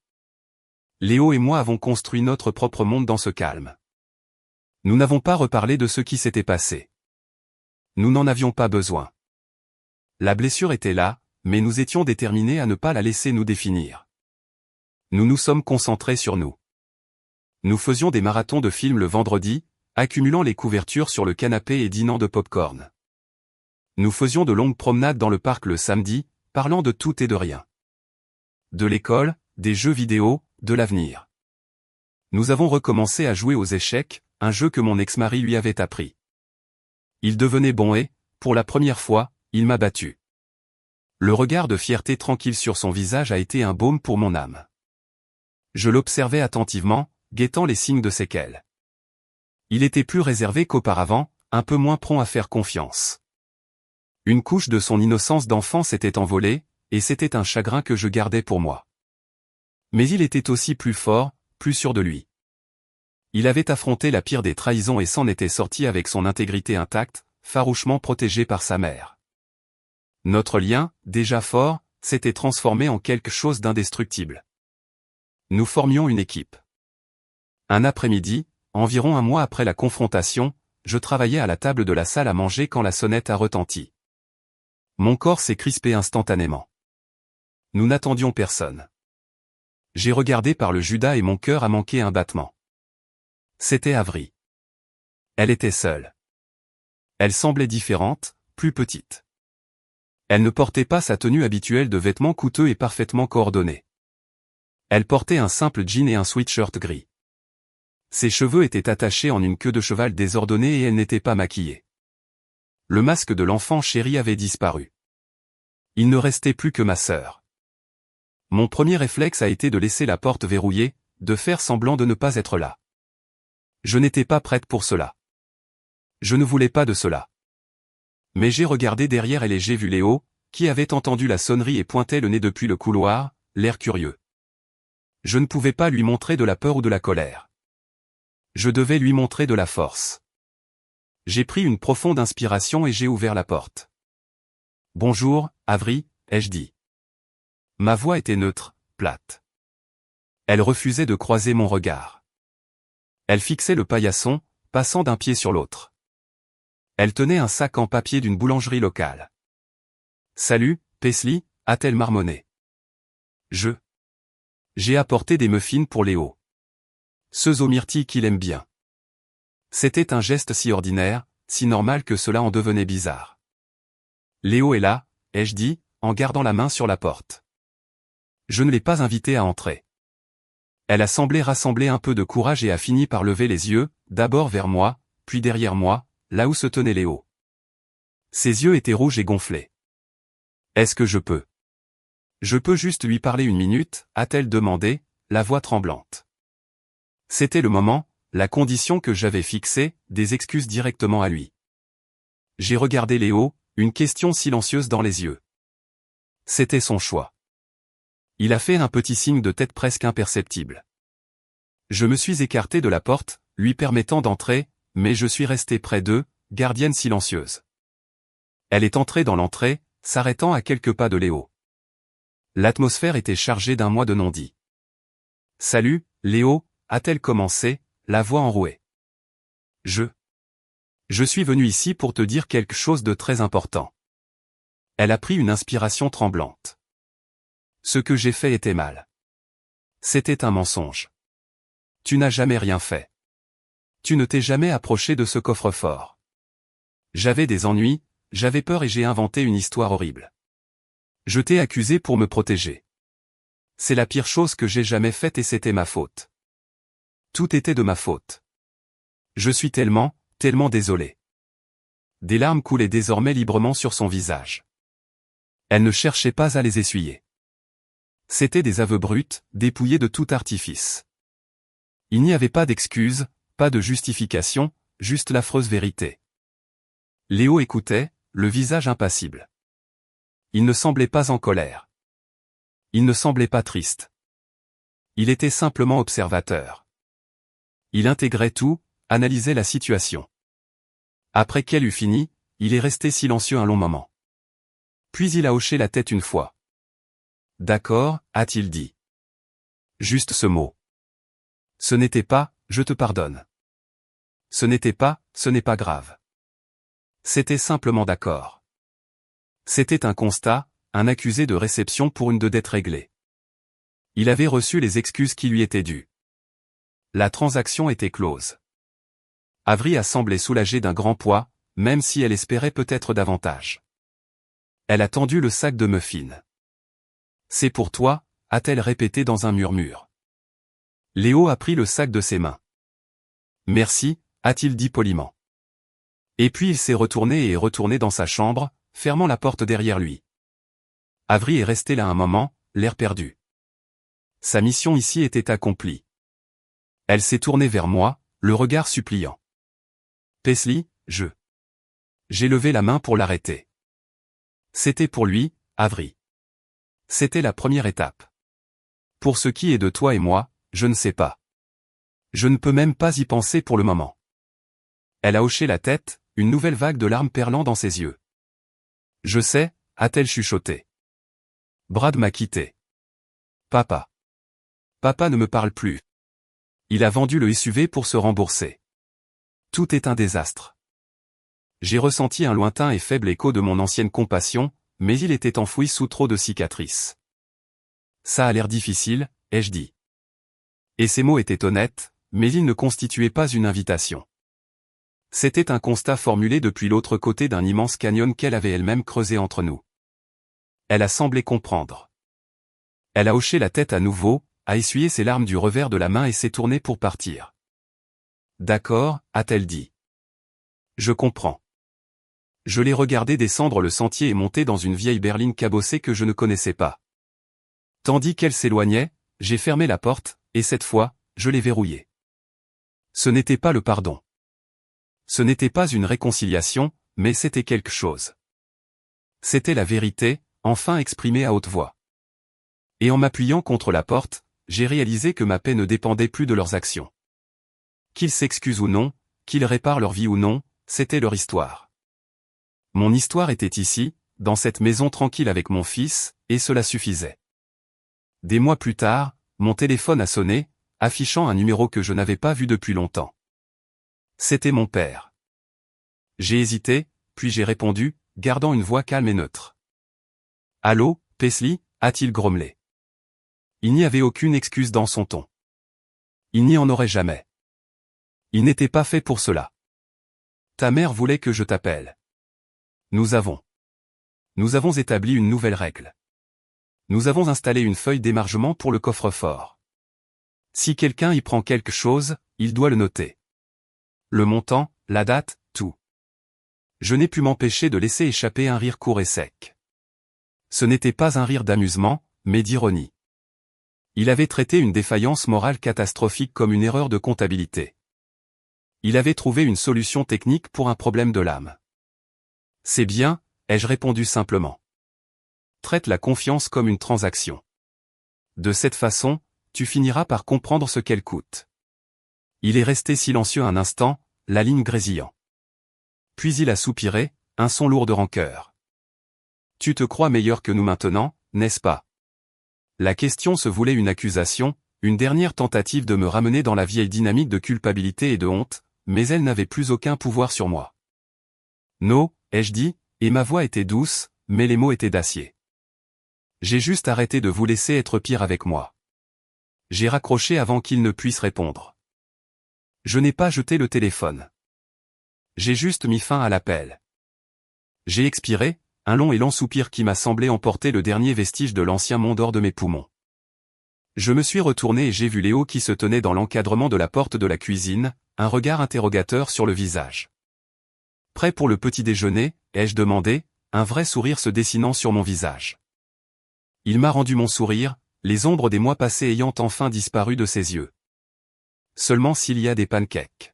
Léo et moi avons construit notre propre monde dans ce calme. Nous n'avons pas reparlé de ce qui s'était passé. Nous n'en avions pas besoin. La blessure était là, mais nous étions déterminés à ne pas la laisser nous définir. Nous nous sommes concentrés sur nous. Nous faisions des marathons de films le vendredi, accumulant les couvertures sur le canapé et dînant de pop-corn. Nous faisions de longues promenades dans le parc le samedi, parlant de tout et de rien. De l'école, des jeux vidéo, de l'avenir. Nous avons recommencé à jouer aux échecs, un jeu que mon ex-mari lui avait appris. Il devenait bon et, pour la première fois, il m'a battu. Le regard de fierté tranquille sur son visage a été un baume pour mon âme. Je l'observais attentivement, guettant les signes de séquelles. Il était plus réservé qu'auparavant, un peu moins prompt à faire confiance. Une couche de son innocence d'enfant s'était envolée, et c'était un chagrin que je gardais pour moi. Mais il était aussi plus fort, plus sûr de lui. Il avait affronté la pire des trahisons et s'en était sorti avec son intégrité intacte, farouchement protégé par sa mère. Notre lien, déjà fort, s'était transformé en quelque chose d'indestructible. Nous formions une équipe. Un après-midi, environ un mois après la confrontation, je travaillais à la table de la salle à manger quand la sonnette a retenti. Mon corps s'est crispé instantanément. Nous n'attendions personne. J'ai regardé par le Judas et mon cœur a manqué un battement. C'était Avri. Elle était seule. Elle semblait différente, plus petite. Elle ne portait pas sa tenue habituelle de vêtements coûteux et parfaitement coordonnés. Elle portait un simple jean et un sweatshirt gris. Ses cheveux étaient attachés en une queue de cheval désordonnée et elle n'était pas maquillée. Le masque de l'enfant chéri avait disparu. Il ne restait plus que ma sœur. Mon premier réflexe a été de laisser la porte verrouillée, de faire semblant de ne pas être là. Je n'étais pas prête pour cela. Je ne voulais pas de cela. Mais j'ai regardé derrière elle et j'ai vu Léo, qui avait entendu la sonnerie et pointait le nez depuis le couloir, l'air curieux. Je ne pouvais pas lui montrer de la peur ou de la colère. Je devais lui montrer de la force. J'ai pris une profonde inspiration et j'ai ouvert la porte. « Bonjour, Avri », ai-je dit. Ma voix était neutre, plate. Elle refusait de croiser mon regard. Elle fixait le paillasson, passant d'un pied sur l'autre. Elle tenait un sac en papier d'une boulangerie locale. « Salut, Paisley », a-t-elle marmonné. J'ai apporté des muffins pour Léo. Ceux aux myrtilles qu'il aime bien. C'était un geste si ordinaire, si normal que cela en devenait bizarre. Léo est là, ai-je dit, en gardant la main sur la porte. Je ne l'ai pas invitée à entrer. Elle a semblé rassembler un peu de courage et a fini par lever les yeux, d'abord vers moi, puis derrière moi, là où se tenait Léo. Ses yeux étaient rouges et gonflés. Est-ce que je peux? Je peux juste lui parler une minute, a-t-elle demandé, la voix tremblante. C'était le moment, la condition que j'avais fixée, des excuses directement à lui. J'ai regardé Léo, une question silencieuse dans les yeux. C'était son choix. Il a fait un petit signe de tête presque imperceptible. Je me suis écarté de la porte, lui permettant d'entrer, mais je suis resté près d'eux, gardienne silencieuse. Elle est entrée dans l'entrée, s'arrêtant à quelques pas de Léo. L'atmosphère était chargée d'un mois de non-dit. « Salut, Léo » a-t-elle commencé, la voix enrouée. « Je suis venu ici pour te dire quelque chose de très important. » Elle a pris une inspiration tremblante. Ce que j'ai fait était mal. C'était un mensonge. Tu n'as jamais rien fait. Tu ne t'es jamais approché de ce coffre-fort. J'avais des ennuis, j'avais peur et j'ai inventé une histoire horrible. Je t'ai accusé pour me protéger. C'est la pire chose que j'ai jamais faite et c'était ma faute. Tout était de ma faute. Je suis tellement désolé. Des larmes coulaient désormais librement sur son visage. Elle ne cherchait pas à les essuyer. C'étaient des aveux bruts, dépouillés de tout artifice. Il n'y avait pas d'excuses, pas de justification, juste l'affreuse vérité. Léo écoutait, le visage impassible. Il ne semblait pas en colère. Il ne semblait pas triste. Il était simplement observateur. Il intégrait tout, analysait la situation. Après qu'elle eut fini, il est resté silencieux un long moment. Puis il a hoché la tête une fois. « D'accord » a-t-il dit. Juste ce mot. Ce n'était pas « je te pardonne ». Ce n'était pas « ce n'est pas grave ». C'était simplement d'accord. C'était un constat, un accusé de réception pour une dette réglée. Il avait reçu les excuses qui lui étaient dues. La transaction était close. Avery a semblé soulagée d'un grand poids, même si elle espérait peut-être davantage. Elle a tendu le sac de muffins. « C'est pour toi » a-t-elle répété dans un murmure. Léo a pris le sac de ses mains. « Merci » a-t-il dit poliment. Et puis il s'est retourné et est retourné dans sa chambre, fermant la porte derrière lui. Avery est resté là un moment, l'air perdu. Sa mission ici était accomplie. Elle s'est tournée vers moi, le regard suppliant. « Paisley, J'ai levé la main pour l'arrêter. C'était pour lui, Avery. C'était la première étape. Pour ce qui est de toi et moi, je ne sais pas. Je ne peux même pas y penser pour le moment. » Elle a hoché la tête, une nouvelle vague de larmes perlant dans ses yeux. « Je sais » a-t-elle chuchoté. « Brad m'a quitté. Papa. Papa ne me parle plus. Il a vendu le SUV pour se rembourser. Tout est un désastre. » J'ai ressenti un lointain et faible écho de mon ancienne compassion, mais il était enfoui sous trop de cicatrices. « Ça a l'air difficile » ai-je dit. Et ces mots étaient honnêtes, mais ils ne constituaient pas une invitation. C'était un constat formulé depuis l'autre côté d'un immense canyon qu'elle avait elle-même creusé entre nous. Elle a semblé comprendre. Elle a hoché la tête à nouveau, a essuyé ses larmes du revers de la main et s'est tournée pour partir. « D'accord » a-t-elle dit. « Je comprends. » Je l'ai regardé descendre le sentier et monter dans une vieille berline cabossée que je ne connaissais pas. Tandis qu'elle s'éloignait, j'ai fermé la porte, et cette fois, je l'ai verrouillée. Ce n'était pas le pardon. Ce n'était pas une réconciliation, mais c'était quelque chose. C'était la vérité, enfin exprimée à haute voix. Et en m'appuyant contre la porte, j'ai réalisé que ma paix ne dépendait plus de leurs actions. Qu'ils s'excusent ou non, qu'ils réparent leur vie ou non, c'était leur histoire. Mon histoire était ici, dans cette maison tranquille avec mon fils, et cela suffisait. Des mois plus tard, mon téléphone a sonné, affichant un numéro que je n'avais pas vu depuis longtemps. C'était mon père. J'ai hésité, puis j'ai répondu, gardant une voix calme et neutre. « Allô, Paisley » a-t-il grommelé. Il n'y avait aucune excuse dans son ton. Il n'y en aurait jamais. Il n'était pas fait pour cela. Ta mère voulait que je t'appelle. Nous avons établi une nouvelle règle. Nous avons installé une feuille d'émargement pour le coffre-fort. Si quelqu'un y prend quelque chose, il doit le noter. Le montant, la date, tout. Je n'ai pu m'empêcher de laisser échapper un rire court et sec. Ce n'était pas un rire d'amusement, mais d'ironie. Il avait traité une défaillance morale catastrophique comme une erreur de comptabilité. Il avait trouvé une solution technique pour un problème de l'âme. C'est bien, ai-je répondu simplement. Traite la confiance comme une transaction. De cette façon, tu finiras par comprendre ce qu'elle coûte. Il est resté silencieux un instant, la ligne grésillant. Puis il a soupiré, un son lourd de rancœur. Tu te crois meilleur que nous maintenant, n'est-ce pas? La question se voulait une accusation, une dernière tentative de me ramener dans la vieille dynamique de culpabilité et de honte, mais elle n'avait plus aucun pouvoir sur moi. Non, ai-je dit, et ma voix était douce, mais les mots étaient d'acier. J'ai juste arrêté de vous laisser être pire avec moi. J'ai raccroché avant qu'il ne puisse répondre. Je n'ai pas jeté le téléphone. J'ai juste mis fin à l'appel. J'ai expiré, un long et lent soupir qui m'a semblé emporter le dernier vestige de l'ancien monde hors de mes poumons. Je me suis retourné et j'ai vu Léo qui se tenait dans l'encadrement de la porte de la cuisine, un regard interrogateur sur le visage. Prêt pour le petit déjeuner, ai-je demandé, un vrai sourire se dessinant sur mon visage. Il m'a rendu mon sourire, les ombres des mois passés ayant enfin disparu de ses yeux. Seulement s'il y a des pancakes.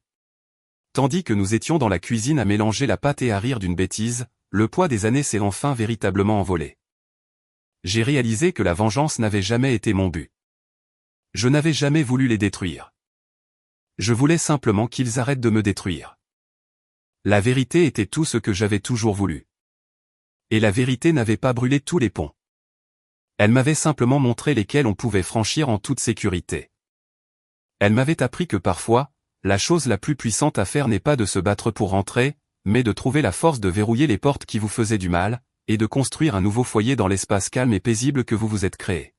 Tandis que nous étions dans la cuisine à mélanger la pâte et à rire d'une bêtise, le poids des années s'est enfin véritablement envolé. J'ai réalisé que la vengeance n'avait jamais été mon but. Je n'avais jamais voulu les détruire. Je voulais simplement qu'ils arrêtent de me détruire. La vérité était tout ce que j'avais toujours voulu. Et la vérité n'avait pas brûlé tous les ponts. Elle m'avait simplement montré lesquels on pouvait franchir en toute sécurité. Elle m'avait appris que parfois, la chose la plus puissante à faire n'est pas de se battre pour rentrer, mais de trouver la force de verrouiller les portes qui vous faisaient du mal, et de construire un nouveau foyer dans l'espace calme et paisible que vous vous êtes créé.